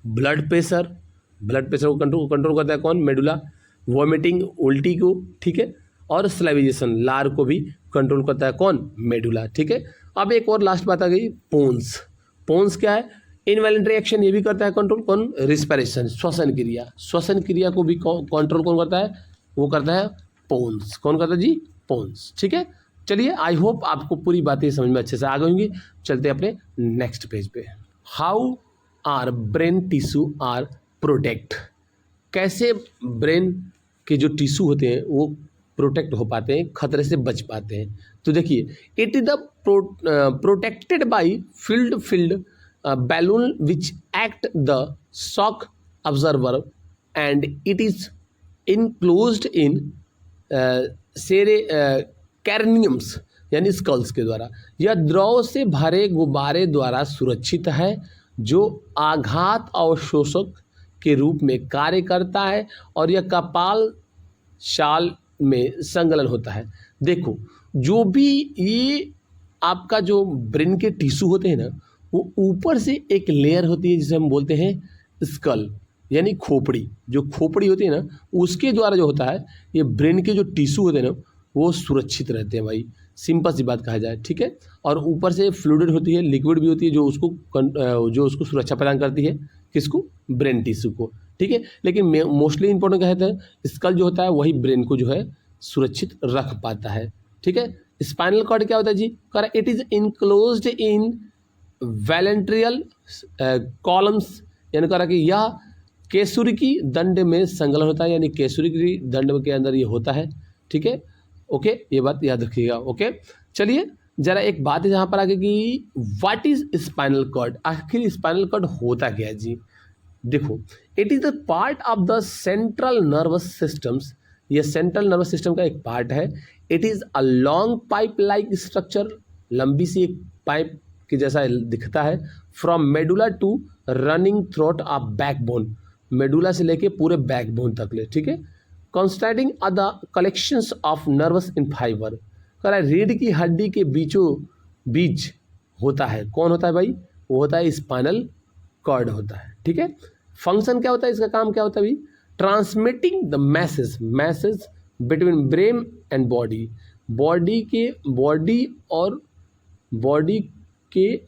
blood pressure. Blood pressure को कंट्रोल करता है कौन? मेडुला। वॉमिटिंग, उल्टी को, ठीक है, और स्लाइवेशन, लार को भी कंट्रोल करता है कौन? मेडुला, ठीक है। अब एक और लास्ट बात आ गई, पोन्स। पोन्स क्या है? इनवॉलंटरी एक्शन, ये भी करता है कंट्रोल कौन? रिस्पिरेशन, श्वसन क्रिया। श्वसन क्रिया को भी कंट्रोल कौन करता है? वो करता है पोन्स। कौन करता है जी? पोन्स, ठीक है। चलिए, आई होप आपको पूरी बातें समझ में अच्छे से आ गई होंगी। चलते हैं अपने नेक्स्ट पेज पे। How are brain tissue are protect, कैसे ब्रेन के जो टिश्यू होते हैं वो प्रोटेक्ट हो पाते हैं, खतरे से बच पाते हैं। तो देखिए, it is the protected by filled balloon which act the shock absorber and it is enclosed in craniums यानी स्कल्स के द्वारा। यह द्रव से भरे गुब्बारे द्वारा सुरक्षित है जो आघात अवशोषक के रूप में कार्य करता है और यह कपाल शाल में संलग्न होता है। देखो, जो भी ये आपका जो ब्रेन के टिश्यू होते हैं ना, वो ऊपर से एक लेयर होती है जिसे हम बोलते हैं स्कल यानी खोपड़ी। जो खोपड़ी होती है ना, उसके द्वारा जो होता है, ये ब्रेन के जो टिश्यू होते हैं ना, वो सुरक्षित रहते हैं भाई, सिंपल सी बात कहा जाए, ठीक है। और ऊपर से फ्लूइड होती है, लिक्विड भी होती है, जो उसको सुरक्षा प्रदान करती है, किसको? ब्रेन टिश्यू को, ठीक है। लेकिन मोस्टली इंपॉर्टेंट क्या है? स्कल जो होता है वही ब्रेन को जो है सुरक्षित रख पाता है, ठीक है। स्पाइनल कॉर्ड क्या होता है जी? कह it is enclosed in vertebral columns, यानी कह रहा कि यह केसुरी की दंड में संलग्न होता है, यानी केसुरी की दंड के अंदर ये होता है, ठीक है। ओके, ये बात याद रखिएगा। ओके, चलिए जरा एक बात है जहाँ पर आगे कि व्हाट इज स्पाइनल कॉर्ड, आखिर स्पाइनल कॉर्ड होता क्या है जी? देखो, it is the part of the central nervous systems, ये सेंट्रल नर्वस सिस्टम का एक पार्ट है। It is a long pipe like structure, लंबी सी एक पाइप के जैसा दिखता है। From medulla to running throat of backbone, medulla से लेके पूरे बैकबोन तक ले, ठीक है। Constituting the collections of nerves in fibre, कह रहा है रीढ़ की हड्डी के बीचों बीच होता है। कौन होता है भाई? वो होता है स्पाइनल कॉर्ड होता है, ठीक है। फंक्शन क्या होता है, इसका काम क्या होता है भाई? Transmitting the message between brain and body, body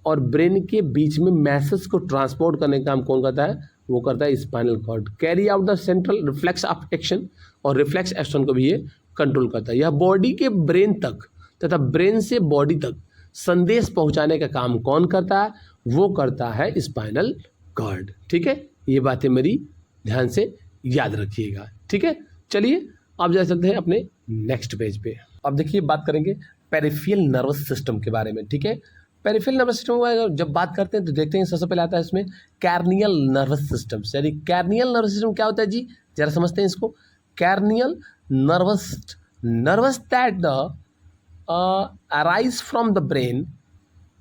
और ब्रेन के बीच में मैसेज को ट्रांसपोर्ट करने का काम कौन करता है? वो करता है spinal cord. Carry out the central reflex of action, और रिफ्लेक्स एक्शन को भी ये कंट्रोल करता है। यह बॉडी के ब्रेन तक तथा ब्रेन से बॉडी तक संदेश पहुंचाने का काम कौन करता है? वो करता है स्पाइनल कॉर्ड, ठीक है। ये बातें मेरी ध्यान से याद रखिएगा, ठीक है। चलिए अब जा चलते हैं अपने नेक्स्ट पेज पे। अब देखिए, बात करेंगे पेरिफेरल नर्वस सिस्टम के बारे में, ठीक है। पेरिफेरल नर्वस सिस्टम जब बात करते हैं तो देखते हैं सबसे पहले आता है इसमें कैर्नियल नर्वस सिस्टम। यानी कैर्नियल नर्वस सिस्टम क्या होता है जी? जरा समझते हैं इसको। Cranial nerves that arise from the brain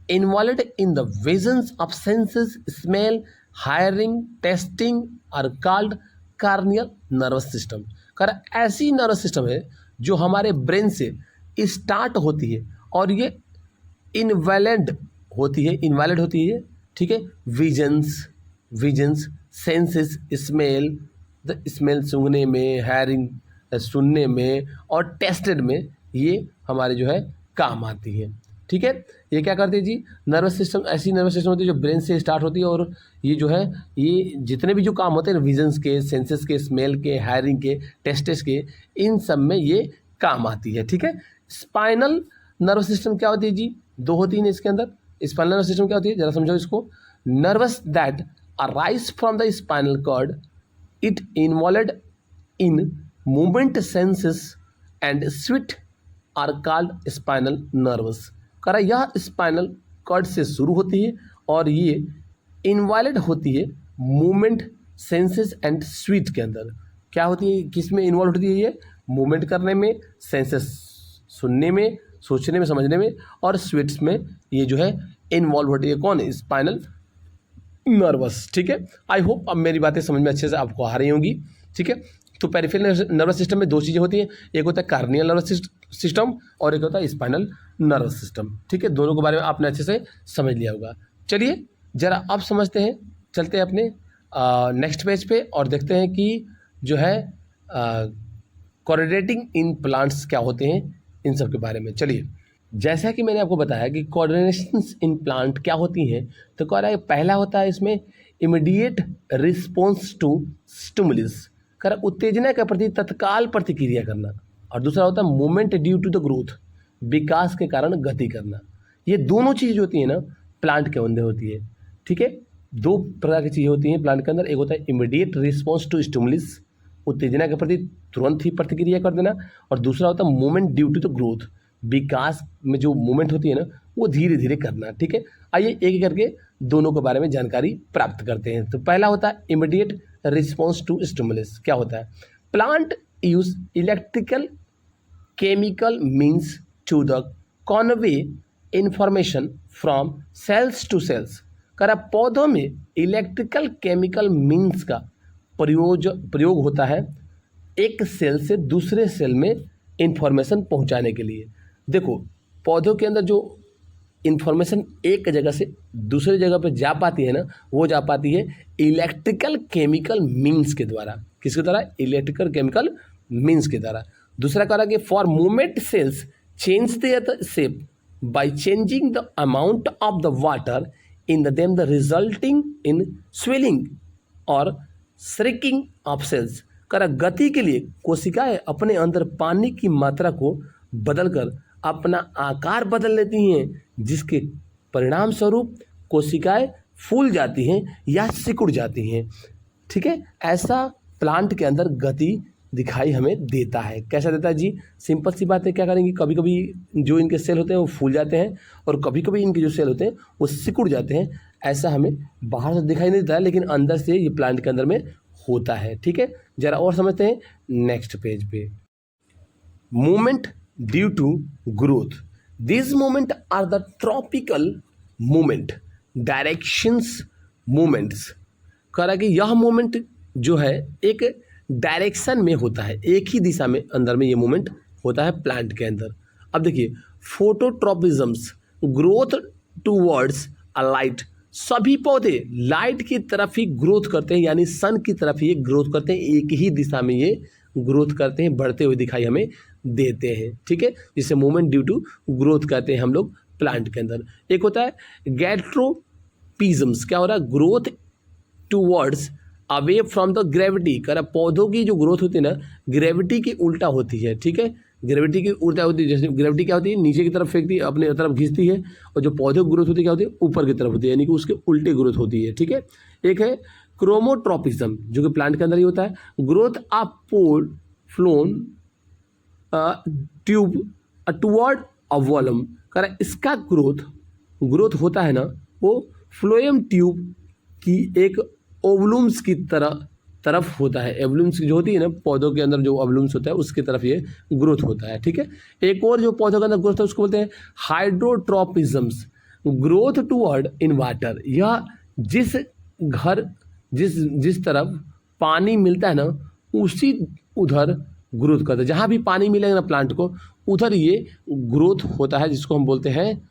involved in the visions of senses, smell, hearing, tasting are called cranial nervous system। कर ऐसी नर्वस सिस्टम है जो हमारे ब्रेन से स्टार्ट होती है और ये इनवैलिड होती है, ठीक है। Visions, senses, smell, the smell सूंघने में, हेयरिंग सुनने में, और टेस्टेड में ये हमारे जो है काम आती है। ठीक है, ये क्या करती है जी, नर्वस सिस्टम, ऐसी नर्वस सिस्टम होती है जो ब्रेन से स्टार्ट होती है, और ये जो है ये जितने भी जो काम होते हैं विजन्स के, सेंसेस के, स्मेल के, हायरिंग के, टेस्टेस के, इन सब में ये काम आती है। ठीक है, स्पाइनल नर्वस सिस्टम क्या होती है जी, दो होती है इसके अंदर। स्पाइनल नर्वस सिस्टम क्या होती है, जरा समझो इसको। Nervous that arise from the spinal cord, it involve in movement, senses and sweat are called spinal nervous. करा यह स्पाइनल कॉर्ड से शुरू होती है और ये इन्वॉल्व होती है मूवमेंट, सेंसेस एंड स्वीट के अंदर। क्या होती है, किस में इन्वॉल्व होती है ये, मूवमेंट करने में, सेंसेस सुनने में, सोचने में, समझने में, और स्वीट्स में ये जो है इन्वॉल्व होती है। कौन, स्पाइनल नर्वस। ठीक है, आई होप अब मेरी बातें समझ में अच्छे से आपको आ रही होंगी। ठीक है, तो पेरिफेरल नर्वस सिस्टम में दो चीज़ें होती हैं, एक होता है कार्नियल नर्वस सिस्टम और एक होता है स्पाइनल नर्वस सिस्टम। ठीक है, दोनों के बारे में आपने अच्छे से समझ लिया होगा। चलिए ज़रा अब समझते हैं, चलते हैं अपने नेक्स्ट पेज पे और देखते हैं कि जो है कोऑर्डिनेटिंग इन प्लांट्स क्या होते हैं, इन सब के बारे में। चलिए, जैसा कि मैंने आपको बताया कि कोऑर्डिनेशंस इन प्लांट क्या होती हैं, तो कह रहा है पहला होता है इसमें इमीडिएट रिस्पॉन्स टू स्टिमुलस, कर उत्तेजना के प्रति तत्काल प्रतिक्रिया करना, और दूसरा होता है movement due to the growth, विकास के कारण गति करना। ये दोनों चीज़ जो होती है ना प्लांट के अंदर होती है। ठीक है, दो प्रकार की चीज़ें होती हैं प्लांट के अंदर, एक होता है इमीडिएट रिस्पॉन्स टू स्टिमुलस, उत्तेजना के प्रति तुरंत ही प्रतिक्रिया कर देना, और दूसरा होता है movement due to the growth, विकास में जो मूवमेंट होती है ना वो धीरे धीरे करना। ठीक है, आइए एक एक करके दोनों के बारे में जानकारी प्राप्त करते हैं। तो पहला होता है इमीडिएट रिस्पॉन्स टू स्टिमुलस। क्या होता है, plant use electrical chemical means to the convey information from cells to cells. करा पौधों में इलेक्ट्रिकल केमिकल मीन्स का प्रयोग होता है एक सेल से दूसरे सेल में इंफॉर्मेशन पहुंचाने के लिए। देखो, पौधों के अंदर जो इंफॉर्मेशन एक जगह से दूसरी जगह पर जा पाती है ना, वो जा पाती है इलेक्ट्रिकल केमिकल मीन्स के द्वारा। किसके द्वारा, इलेक्ट्रिकल केमिकल मीन्स के द्वारा। दूसरा कह रहा कि for movement cells change their shape by changing the amount of the water in the them the resulting in swelling और श्रिंकिंग ऑफ सेल्स। कर गति के लिए कोशिकाएं अपने अंदर पानी की मात्रा को बदलकर अपना आकार बदल लेती हैं, जिसके परिणाम स्वरूप कोशिकाएं फूल जाती हैं या सिकुड़ जाती हैं। ठीक है, ऐसा प्लांट के अंदर गति दिखाई हमें देता है। कैसा देता है जी, सिंपल सी बात है, क्या करेंगे, कभी कभी जो इनके सेल होते हैं वो फूल जाते हैं और कभी कभी इनके जो सेल होते हैं वो सिकुड़ जाते हैं। ऐसा हमें बाहर से दिखाई नहीं देता है, लेकिन अंदर से ये प्लांट के अंदर में होता है। ठीक है, जरा और समझते हैं नेक्स्ट पेज पे। Movement due to growth, this movement are the tropical movement, directions movements. कह रहा है कि यह मूवमेंट जो है एक डायरेक्शन में होता है, एक ही दिशा में अंदर में ये मूवमेंट होता है प्लांट के अंदर। अब देखिए, फोटोट्रॉपिज्म्स, ग्रोथ टूवर्ड्स अ लाइट, सभी पौधे लाइट की तरफ ही ग्रोथ करते हैं, यानी सन की तरफ ही ग्रोथ करते हैं, एक ही दिशा में ये ग्रोथ करते हैं, बढ़ते हुए दिखाई हमें देते हैं। ठीक है, जिसे मूवमेंट ड्यू टू ग्रोथ कहते हैं हम लोग प्लांट के अंदर। एक होता है गैट्रोपिज्म्स, क्या हो रहा है, growth towards away from the gravity. कर पौधों की जो ग्रोथ होती है ना ग्रेविटी की उल्टा होती है। ठीक है, ग्रेविटी की उल्टा होती है। जैसे ग्रेविटी क्या होती है, नीचे की तरफ फेंकती है, अपने तरफ खींचती है, और जो पौधों की ग्रोथ होती है क्या होती है, ऊपर की तरफ होती है, यानी कि उसके उल्टे ग्रोथ होती है। ठीक है, एक है क्रोमोट्रोपिज्म, जो कि प्लांट के अंदर ही होता है, growth of pollen tube toward a ovule. कर इसका ग्रोथ होता है ना वो फ्लोएम ट्यूब की एक ओवलूम्स की तरफ होता है। एवलूम्स जो होती है ना पौधों के अंदर, जो ओवलूम्स होता है उसकी तरफ ये ग्रोथ होता है। ठीक है, एक और जो पौधों के अंदर ग्रोथ है उसको बोलते हैं हाइड्रोट्रोपिज्म्स, ग्रोथ टुवर्ड इन वाटर। यह जिस तरफ पानी मिलता है ना उसी उधर ग्रोथ करता है। जहाँ भी पानी मिलेगा ना प्लांट को उधर ये ग्रोथ होता है, जिसको हम बोलते हैं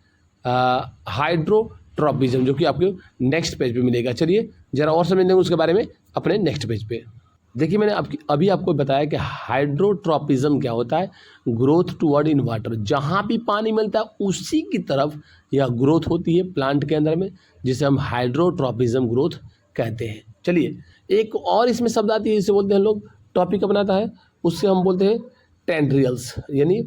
हाइड्रोट्रोपिज्म, जो कि आपको नेक्स्ट पेज पे मिलेगा। चलिए जरा और समझ लेंगे उसके बारे में अपने नेक्स्ट पेज पे। देखिए मैंने अभी आपको बताया कि हाइड्रोट्रॉपिज्म क्या होता है, ग्रोथ टुवर्ड इन वाटर, जहाँ भी पानी मिलता है उसी की तरफ यह ग्रोथ होती है प्लांट के अंदर में, जिसे हम हाइड्रोट्रॉपिज्म ग्रोथ कहते हैं। चलिए एक और इसमें शब्द आती है, इसे बोलते हैं लोग, टॉपिक अपनाता है, उससे हम बोलते हैं टेंड्रियल्स, यानी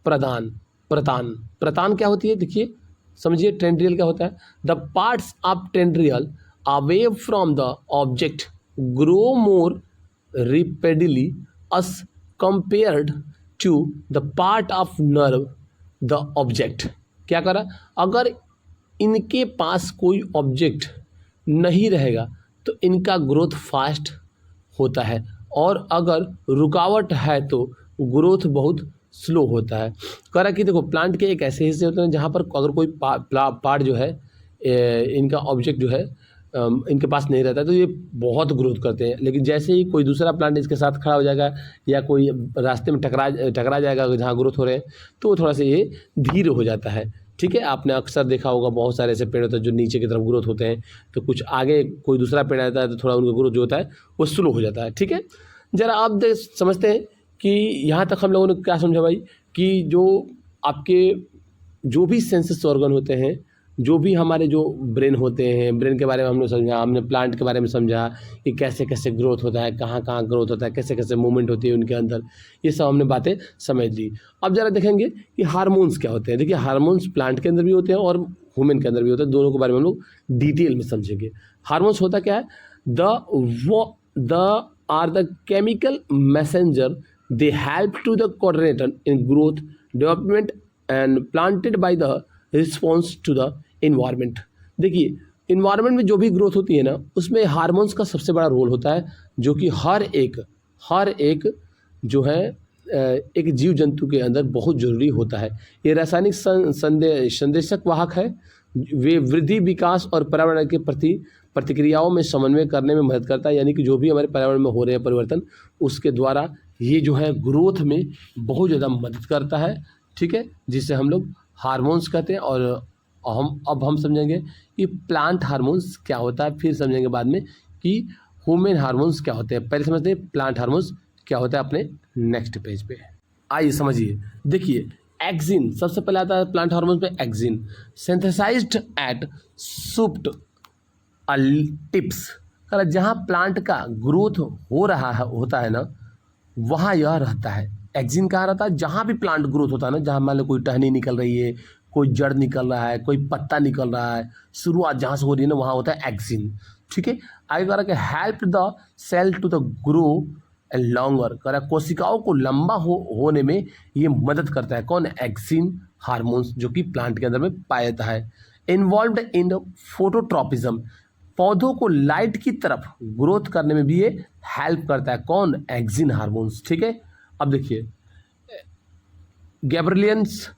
प्रदान प्रतान। प्रतान क्या होती है, देखिए समझिए टेंड्रियल क्या होता है। The parts of tendril away from the object grow more rapidly as compared to the part of nerve the object। क्या करा, अगर इनके पास कोई ऑब्जेक्ट नहीं रहेगा तो इनका ग्रोथ फास्ट होता है, और अगर रुकावट है तो ग्रोथ बहुत स्लो होता है। कह रहा कि देखो प्लांट के एक ऐसे हिस्से होते हैं जहाँ पर अगर कोई पार्ट जो है इनका ऑब्जेक्ट जो है इनके पास नहीं रहता तो ये बहुत ग्रोथ करते हैं, लेकिन जैसे ही कोई दूसरा प्लांट इसके साथ खड़ा हो जाएगा या कोई रास्ते में टकरा जाएगा जहाँ ग्रोथ हो रहे हैं तो थोड़ा सा ये धीरे हो जाता है। ठीक है, आपने अक्सर देखा होगा बहुत सारे ऐसे पेड़ होते हैं जो नीचे की तरफ ग्रोथ होते हैं, तो कुछ आगे कोई दूसरा पेड़ आता है तो थोड़ा उनका ग्रोथ जो होता है वो स्लो हो जाता है। ठीक है, ज़रा आप समझते हैं कि यहाँ तक हम लोगों ने क्या समझा भाई, कि जो आपके जो भी सेंसस ऑर्गन होते हैं, जो भी हमारे जो ब्रेन होते हैं, ब्रेन के बारे में हमने समझा, हमने प्लांट के बारे में समझा कि कैसे कैसे ग्रोथ होता है, कहाँ कहाँ ग्रोथ होता है, कैसे कैसे मूवमेंट होती है उनके अंदर, ये सब हमने बातें समझ ली। अब ज़रा देखेंगे कि हार्मोन्स क्या होते हैं। देखिए हार्मोन्स प्लांट के अंदर भी होते हैं और ह्यूमन के अंदर भी होते हैं, दोनों के बारे में हम लोग डिटेल में समझेंगे। हार्मोन्स होता क्या है, the are the chemical messenger, they help to the coordinator in growth development and planted by the response to the environment. देखिए इन्वायरमेंट में जो भी ग्रोथ होती है ना, उसमें हार्मोन्स का सबसे बड़ा रोल होता है, जो कि हर एक जो है एक जीव जंतु के अंदर बहुत ज़रूरी होता है। ये रासायनिक संदेशक वाहक है, वे वृद्धि, विकास और पर्यावरण के प्रति प्रतिक्रियाओं में समन्वय करने में मदद करता है, यानी कि जो भी हमारे पर्यावरण में हो रहे हैं परिवर्तन, उसके द्वारा ये जो है ग्रोथ में बहुत ज़्यादा मदद करता है। ठीक है, जिसे हम लोग हार्मोन्स कहते हैं। और हम समझेंगे कि प्लांट हार्मोन्स क्या होता है, फिर समझेंगे बाद में कि ह्यूमन हार्मोन्स क्या होते हैं। पहले समझते हैं प्लांट हार्मोन्स क्या होता है अपने नेक्स्ट पेज पे। आइए समझिए, देखिए एक्सिन सबसे पहले आता है प्लांट हार्मोन्स पे। एक्सिन सिंथेसाइज्ड एट सुप्ट टिप्स, जहाँ प्लांट का ग्रोथ हो रहा है होता है ना, वहाँ यह रहता है। एक्सिन कहाँ रहता है, जहाँ भी प्लांट ग्रोथ होता है ना, जहाँ मान लो कोई टहनी निकल रही है, कोई जड़ निकल रहा है, कोई पत्ता निकल रहा है, शुरुआत जहाँ से हो रही है ना, वहाँ होता है एक्सिन। ठीक है, आगे कह रहा है कि help the cell to the grow longer, कह रहा है कोशिकाओं को लंबा होने में ये मदद करता है। कौन, एक्सिन हार्मोन्स, जो कि प्लांट के अंदर में पाया जाता है। इन्वॉल्व्ड इन फोटोट्रॉपिज्म, पौधों को लाइट की तरफ ग्रोथ करने में भी ये हेल्प करता है। कौन, एक्सिन हार्मोन्स। ठीक है, अब देखिए गैब्रिलियंस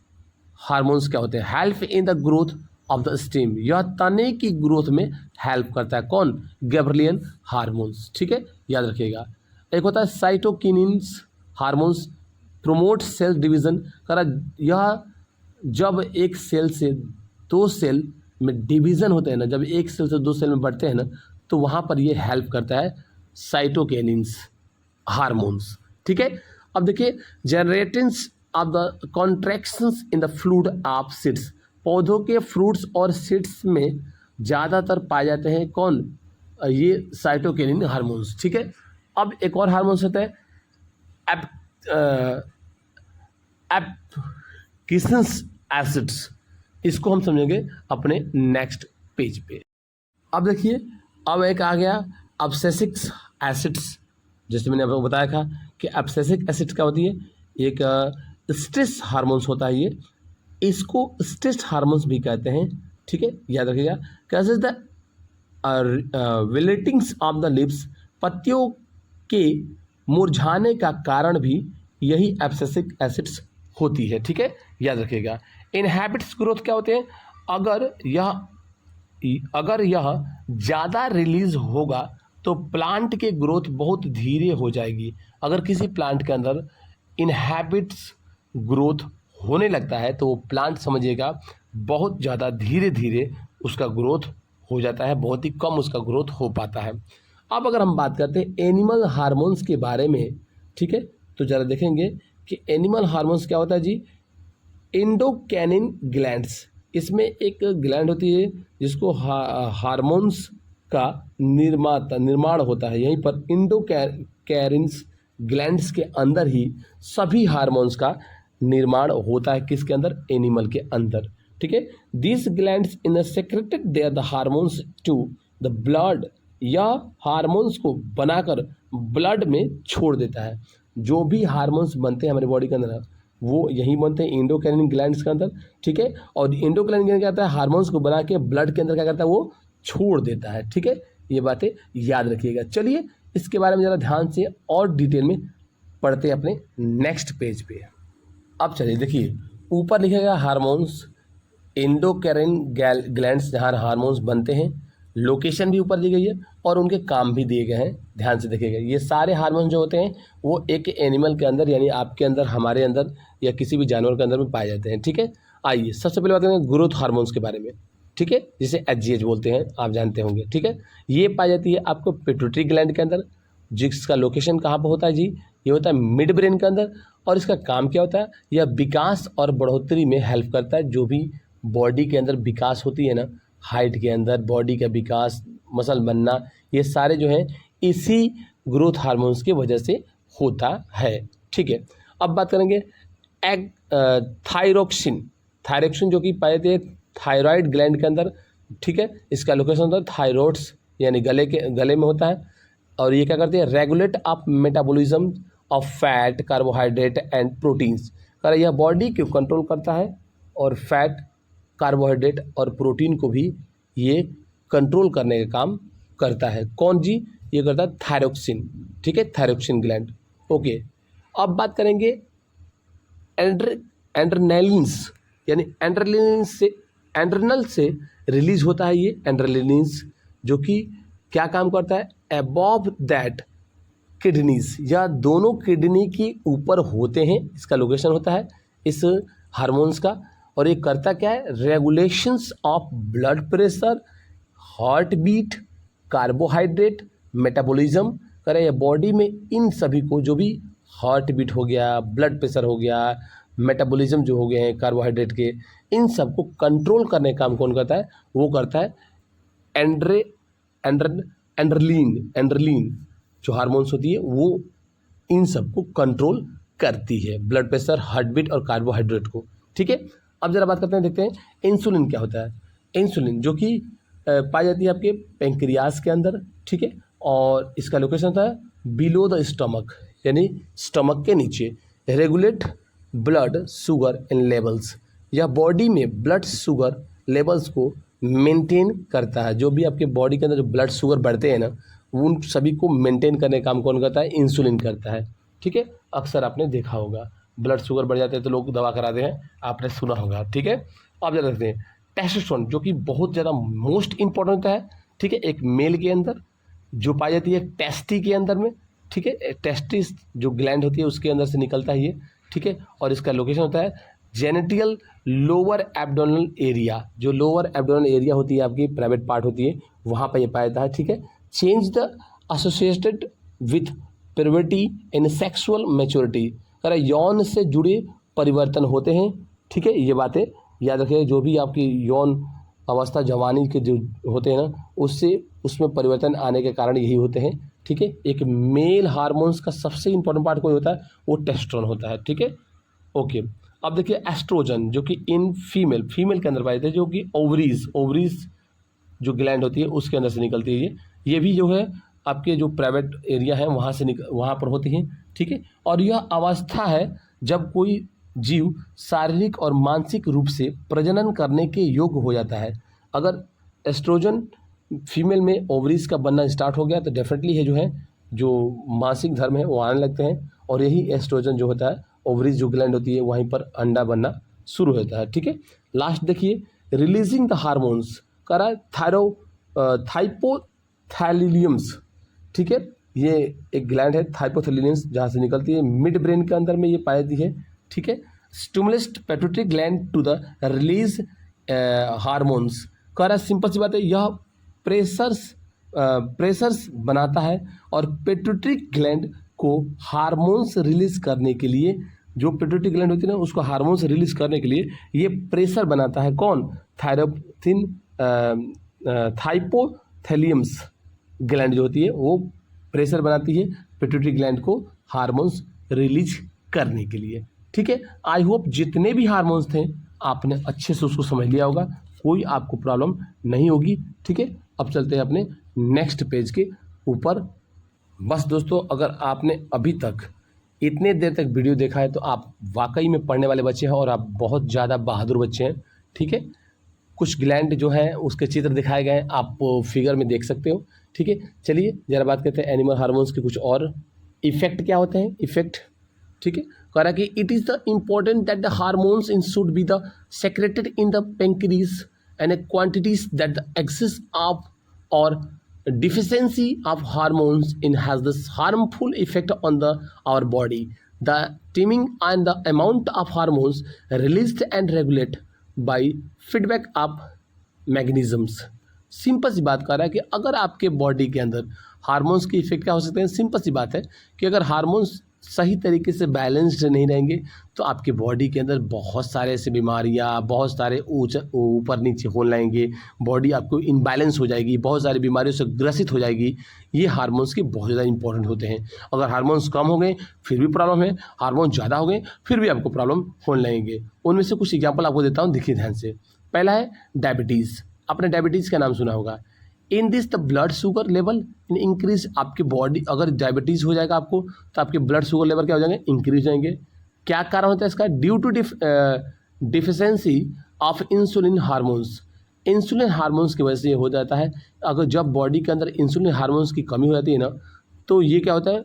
हार्मोन्स क्या होते हैं, help in the growth of the stem, यह तने की ग्रोथ में हेल्प करता है। कौन, गैब्रिलियन हार्मोन्स। ठीक है, याद रखिएगा। एक होता है साइटोकिनिन्स हार्मोन्स, प्रोमोट सेल डिवीजन, करा यह जब एक सेल से दो सेल में डिवीजन होते हैं ना, जब एक सेल से दो सेल में बढ़ते हैं ना, तो वहाँ पर ये हेल्प करता है साइटोकिनिन्स हार्मोन्स। ठीक है, अब देखिए generatings of the contractions in the fluid of seeds, पौधों के फ्रूट्स और सीड्स में ज़्यादातर पाए जाते हैं। कौन, ये साइटोकिनिन हार्मोन्स। ठीक है, अब एक और हार्मोन्स होता है एप्सिक्सिक एसिड्स, इसको हम समझेंगे अपने नेक्स्ट पेज पे। अब देखिए, अब एक आ गया एब्सिक्सिक एसिड्स, जैसे मैंने आपको बताया था कि एब्सिक्सिक एसिड क्या होती है, एक स्ट्रेस हार्मोन्स होता है ये, इसको स्ट्रेस हार्मोन्स भी कहते हैं। ठीक है, याद रखिएगा। कैसे द विलेटिंग्स ऑफ द लिव्स, पत्तियों के मुरझाने का कारण भी यही एब्सिक्सिक एसिड्स होती है। ठीक है, याद रखिएगा। इनहिबिट्स ग्रोथ क्या होते हैं, अगर यह ज़्यादा रिलीज होगा तो प्लांट के ग्रोथ बहुत धीरे हो जाएगी। अगर किसी प्लांट के अंदर इनहिबिट्स ग्रोथ होने लगता है तो वो प्लांट समझिएगा बहुत ज़्यादा धीरे धीरे उसका ग्रोथ हो जाता है, बहुत ही कम उसका ग्रोथ हो पाता है। अब अगर हम बात करते हैं एनिमल हार्मोन्स के बारे में, ठीक है, तो ज़रा देखेंगे कि एनिमल हार्मोन्स क्या होता है जी। एंडोकैनिन ग्लैंड्स, इसमें एक ग्लैंड होती है जिसको हार्मोन्स का निर्माण होता है। यहीं पर एंडोकैरिन्स ग्लैंड्स के अंदर ही सभी हार्मोन्स का निर्माण होता है। किसके अंदर? एनिमल के अंदर, ठीक है। This glands in secreted their the hormones to the blood, यह हार्मोन्स को बनाकर ब्लड में छोड़ देता है। जो भी हार्मोन्स बनते हैं हमारे बॉडी के अंदर वो यहीं बनते हैं एंडोक्राइन ग्लैंड्स के अंदर, ठीक है। और एंडोक्राइन ग्लैंड क्या करता है? हार्मोन्स को बना के ब्लड के अंदर क्या करता है? वो छोड़ देता है, ठीक है। ये बातें याद रखिएगा। चलिए इसके बारे में ज़रा ध्यान से और डिटेल में पढ़ते हैं अपने नेक्स्ट पेज पे। अब चलिए देखिए, ऊपर लिखेगा हार्मोन्स, एंडोक्राइन ग्लैंड्स जहाँ हार्मोन्स बनते हैं, लोकेशन भी ऊपर दी गई है और उनके काम भी दिए गए हैं। ध्यान से देखिएगा, ये सारे हार्मोन जो होते हैं वो एक एनिमल के अंदर यानी आपके अंदर, हमारे अंदर या किसी भी जानवर के अंदर में पाए जाते हैं, ठीक है। आइए सबसे पहले बात करेंगे ग्रोथ हार्मोन्स के बारे में, ठीक है, जिसे HGH बोलते हैं, आप जानते होंगे, ठीक है। ये पाई जाती है आपको पिट्यूटरी ग्लैंड के अंदर, जिसका लोकेशन कहाँ पर होता है जी? ये होता है मिड ब्रेन के अंदर। और इसका काम क्या होता है? यह विकास और बढ़ोतरी में हेल्प करता है। जो भी बॉडी के अंदर विकास होती है ना, हाइट के अंदर बॉडी का विकास, मसल बनना, ये सारे जो हैं इसी ग्रोथ हार्मोन्स की वजह से होता है, ठीक है। अब बात करेंगे थायरोक्सिन। थायरोक्सिन जो कि पाए जाते हैं थायराइड ग्लैंड के अंदर, ठीक है। इसका लोकेशन होता है थायरॉइड्स यानी गले में होता है। और ये क्या करते हैं? Regulate of metabolism of fat, carbohydrate and proteins. कर यह बॉडी को कंट्रोल करता है और फैट, कार्बोहाइड्रेट और प्रोटीन को भी ये कंट्रोल करने का काम करता है। कौन जी? ये करता है थायरोक्सिन, ठीक है, थायरोक्सिन ग्लैंड, ओके। अब बात करेंगे एंड्रेनलिन्स, यानी एंड्रेनल से रिलीज होता है ये एंड्रेनलिन्स, जो कि क्या काम करता है? अबव दैट किडनीज, या दोनों किडनी के ऊपर होते हैं। इसका लोकेशन होता है इस हार्मोन्स का। और ये करता क्या है? Regulations of blood pressure, heart beat, carbohydrate, metabolism. करे ये बॉडी में इन सभी को, जो भी हार्ट बीट हो गया, ब्लड प्रेशर हो गया, मेटाबॉलिज्म जो हो गए हैं कार्बोहाइड्रेट के, इन सब को कंट्रोल करने का काम कौन करता है? वो करता है एंड्रेलिन जो हार्मोन्स होती है वो इन सब को कंट्रोल करती है, ब्लड प्रेशर, हार्ट बीट और कार्बोहाइड्रेट को, ठीक है। अब जरा बात करते हैं, देखते हैं इंसुलिन क्या होता है। इंसुलिन जो कि पाई जाती है आपके पेंक्रियास के अंदर, ठीक है। और इसका लोकेशन होता है बिलो द स्टमक, यानी स्टमक के नीचे। Regulate blood sugar in levels, यह बॉडी में ब्लड शुगर लेवल्स को मेंटेन करता है। जो भी आपके बॉडी के अंदर जो ब्लड शुगर बढ़ते हैं ना, उन सभी को मेंटेन करने का काम कौन करता है? इंसुलिन करता है, ठीक है। अक्सर आपने देखा होगा ब्लड शुगर बढ़ जाते हैं तो लोग दवा कराते हैं, आपने सुना होगा, ठीक है। अब जरा देखते हैं टेस्टोस्टेरोन, जो कि बहुत ज़्यादा मोस्ट इंपॉर्टेंट होता है, ठीक है। एक मेल के अंदर जो पाई जाती है टेस्टी के अंदर में, ठीक है। टेस्टिस जो ग्लैंड होती है उसके अंदर से निकलता है ये, ठीक है। और इसका लोकेशन होता है जेनिटल लोअर एब्डोमिनल एरिया, जो लोअर एब्डोमिनल एरिया होती है आपकी प्राइवेट पार्ट होती है, वहाँ पर ये पाया जाता है, ठीक है। Change the associated with puberty in sexual maturity, अरे यौन से जुड़े परिवर्तन होते हैं, ठीक है। ये बातें याद रखिए, जो भी आपकी यौन अवस्था जवानी के जो होते हैं ना, उसमें परिवर्तन आने के कारण यही होते हैं, ठीक है। एक मेल हार्मोन्स का सबसे इंपॉर्टेंट पार्ट कोई होता है, वो टेस्टोस्टेरोन होता है, ठीक है, ओके। अब देखिए एस्ट्रोजन, जो कि इन फीमेल के अंदर पाए जाते हैं, जो कि ओवरीज जो ग्लैंड होती है उसके अंदर से निकलती है ये भी जो है आपके जो प्राइवेट एरिया है वहाँ पर होती हैं, ठीक है। और यह अवस्था है जब कोई जीव शारीरिक और मानसिक रूप से प्रजनन करने के योग्य हो जाता है। अगर एस्ट्रोजन फीमेल में ओवरीज का बनना स्टार्ट हो गया तो डेफिनेटली है जो मासिक धर्म है वो आने लगते हैं। और यही एस्ट्रोजन जो होता है, ओवरीज जो ग्लैंड होती है वहीं पर अंडा बनना शुरू होता है, ठीक है। लास्ट देखिए रिलीजिंग द हार्मोन्स करा थाइपोथैलेमस, ठीक है। ये एक ग्लैंड है थाइपोथैलेमस, जहाँ से निकलती है मिड ब्रेन के अंदर में ये पाई जाती है, ठीक है। Stimulate pituitary gland to the release hormones, करा सिंपल सी बात है, यह प्रेशर्स प्रेशर्स बनाता है और पिट्यूटरी ग्लैंड को हार्मोन्स रिलीज करने के लिए, जो पिट्यूटरी ग्लैंड होती है ना उसको हार्मोन्स रिलीज करने के लिए ये प्रेशर बनाता है। कौन? थायरोथिन थाइपोथैलियम्स ग्लैंड जो होती है वो प्रेशर बनाती है पिट्यूटरी ग्लैंड को हार्मोन्स रिलीज करने के लिए। ठीक है, आई होप जितने भी हार्मोन्स थे आपने अच्छे से उसको समझ लिया होगा, कोई आपको प्रॉब्लम नहीं होगी। ठीक है, अब चलते हैं अपने नेक्स्ट पेज के ऊपर। बस दोस्तों, अगर आपने अभी तक इतने देर तक वीडियो देखा है तो आप वाकई में पढ़ने वाले बच्चे हैं और आप बहुत ज़्यादा बहादुर बच्चे हैं। ठीक है, कुछ ग्लैंड जो है उसके चित्र दिखाए गए हैं, आप फिगर में देख सकते हो। ठीक है, चलिए ज़रा बात करते हैं एनिमल हार्मोन्स के कुछ और इफेक्ट क्या होते हैं। इफेक्ट, ठीक है, कह रहा है कि it is the important that the hormones in should be the secreted in the pancreas and quantities that the excess of और deficiency of hormones in has this harmful effect on our body. The timing and the amount of hormones released and regulate by feedback of mechanisms. Simple सी बात कर रहा है कि अगर आपके body के अंदर हार्मोन्स के इफेक्ट क्या हो सकते हैं। सिंपल सी बात है कि अगर हार्मोन्स सही तरीके से बैलेंस्ड नहीं रहेंगे तो आपके बॉडी के अंदर बहुत सारे ऐसे बीमारियाँ, बहुत सारे ऊपर नीचे होने लगेंगे, बॉडी आपको इनबैलेंस हो जाएगी, बहुत सारी बीमारियों से ग्रसित हो जाएगी। ये हार्मोन्स के बहुत ज़्यादा इंपॉर्टेंट होते हैं। अगर हार्मोन्स कम हो गए फिर भी प्रॉब्लम है, हार्मोन ज़्यादा हो गए फिर भी आपको प्रॉब्लम होने लगेंगे। उनमें से कुछ एग्जाम्पल आपको देता हूँ, देखिए ध्यान से। पहला है डायबिटीज़। आपने डायबिटीज़ का नाम सुना होगा। In this the blood sugar level in increase. आपकी बॉडी अगर डायबिटीज़ हो जाएगा आपको तो आपके ब्लड शुगर लेवल क्या हो जाएंगे? इंक्रीज जाएंगे। क्या कारण होता है इसका? Due to deficiency of insulin hormones. Insulin hormones की वजह से ये हो जाता है। अगर जब बॉडी के अंदर इंसुलिन हार्मोन्स की कमी हो जाती है ना तो ये क्या होता है,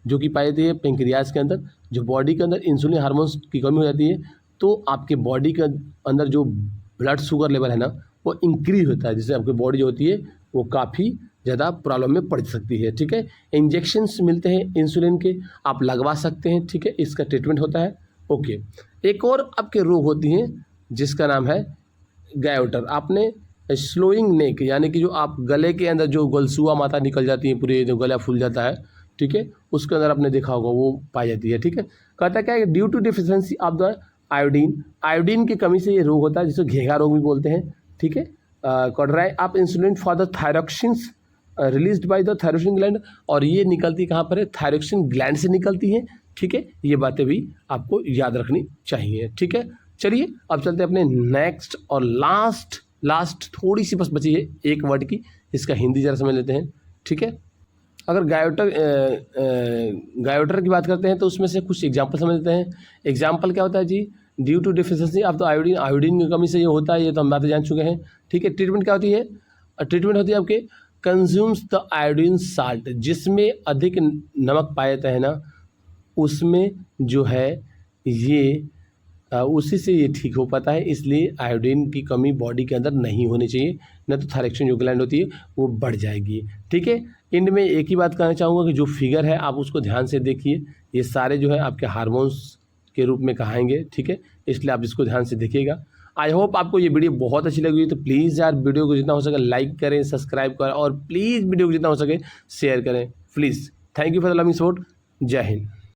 जो कि पाई जाती है पेंक्रियाज के अंदर, जो बॉडी के अंदर इंसुलिन हार्मोन्स की कमी हो जाती है तो आपके बॉडी के अंदर जो ब्लड शुगर लेवल है ना वो इंक्रीज होता है, जिससे आपकी बॉडी जो होती है वो काफ़ी ज़्यादा प्रॉब्लम में पड़ सकती है। ठीक है, इंजेक्शंस मिलते हैं इंसुलिन के, आप लगवा सकते हैं। ठीक है, इसका ट्रीटमेंट होता है। ओके, एक और आपके रोग होती हैं जिसका नाम है गायोटर। आपने स्लोइंग नेक, यानी कि जो आप गले के अंदर जो गलसुआ माता निकल जाती है, पूरे जो गला फूल जाता है, ठीक है, उसके अंदर आपने देखा होगा वो पाई जाती है। ठीक है, कहता है क्या है, due to deficiency of the iodine. Iodine की कमी से ये रोग होता है जिसे घेगा रोग भी बोलते हैं। ठीक है, कर रहा है आप insulin for the thyroxines released by the thyroxine gland, और ये निकलती कहाँ पर है? थायरोक्सिन ग्लैंड से निकलती है। ठीक है, ये बातें भी आपको याद रखनी चाहिए। ठीक है, चलिए अब चलते हैं अपने नेक्स्ट और लास्ट थोड़ी सी बस बची है एक वर्ड की, इसका हिंदी जरा समझ लेते हैं। ठीक है, अगर गायोटर की बात करते हैं तो उसमें से कुछ एग्जाम्पल समझ लेते हैं। एग्जाम्पल क्या होता है जी? Due to deficiency of the iodine. Iodine की कमी से ये होता है, ये तो हम बातें जान चुके हैं। ठीक है, ट्रीटमेंट क्या होती है? ट्रीटमेंट होती है आपके कंज्यूम्स द आयोडीन साल्ट। जिसमें अधिक नमक पाया जाता है ना उसमें जो है ये उसी से ये ठीक हो पाता है। इसलिए आयोडीन की कमी बॉडी के अंदर नहीं होनी चाहिए, न तो थायरोक्सिन जो ग्लैंड होती है वो बढ़ जाएगी। ठीक है, एंड में एक ही बात कहना चाहूँगा कि जो फिगर है आप उसको ध्यान से देखिए, ये सारे जो है आपके हार्मोन्स के रूप में कहाएंगे। ठीक है, इसलिए आप इसको ध्यान से देखिएगा। आई होप आपको ये वीडियो बहुत अच्छी लगी तो प्लीज़ यार वीडियो को जितना हो सके लाइक करें, सब्सक्राइब करें और प्लीज़ वीडियो को जितना हो सके शेयर करें please. Thank you for the loving support. जय हिंद।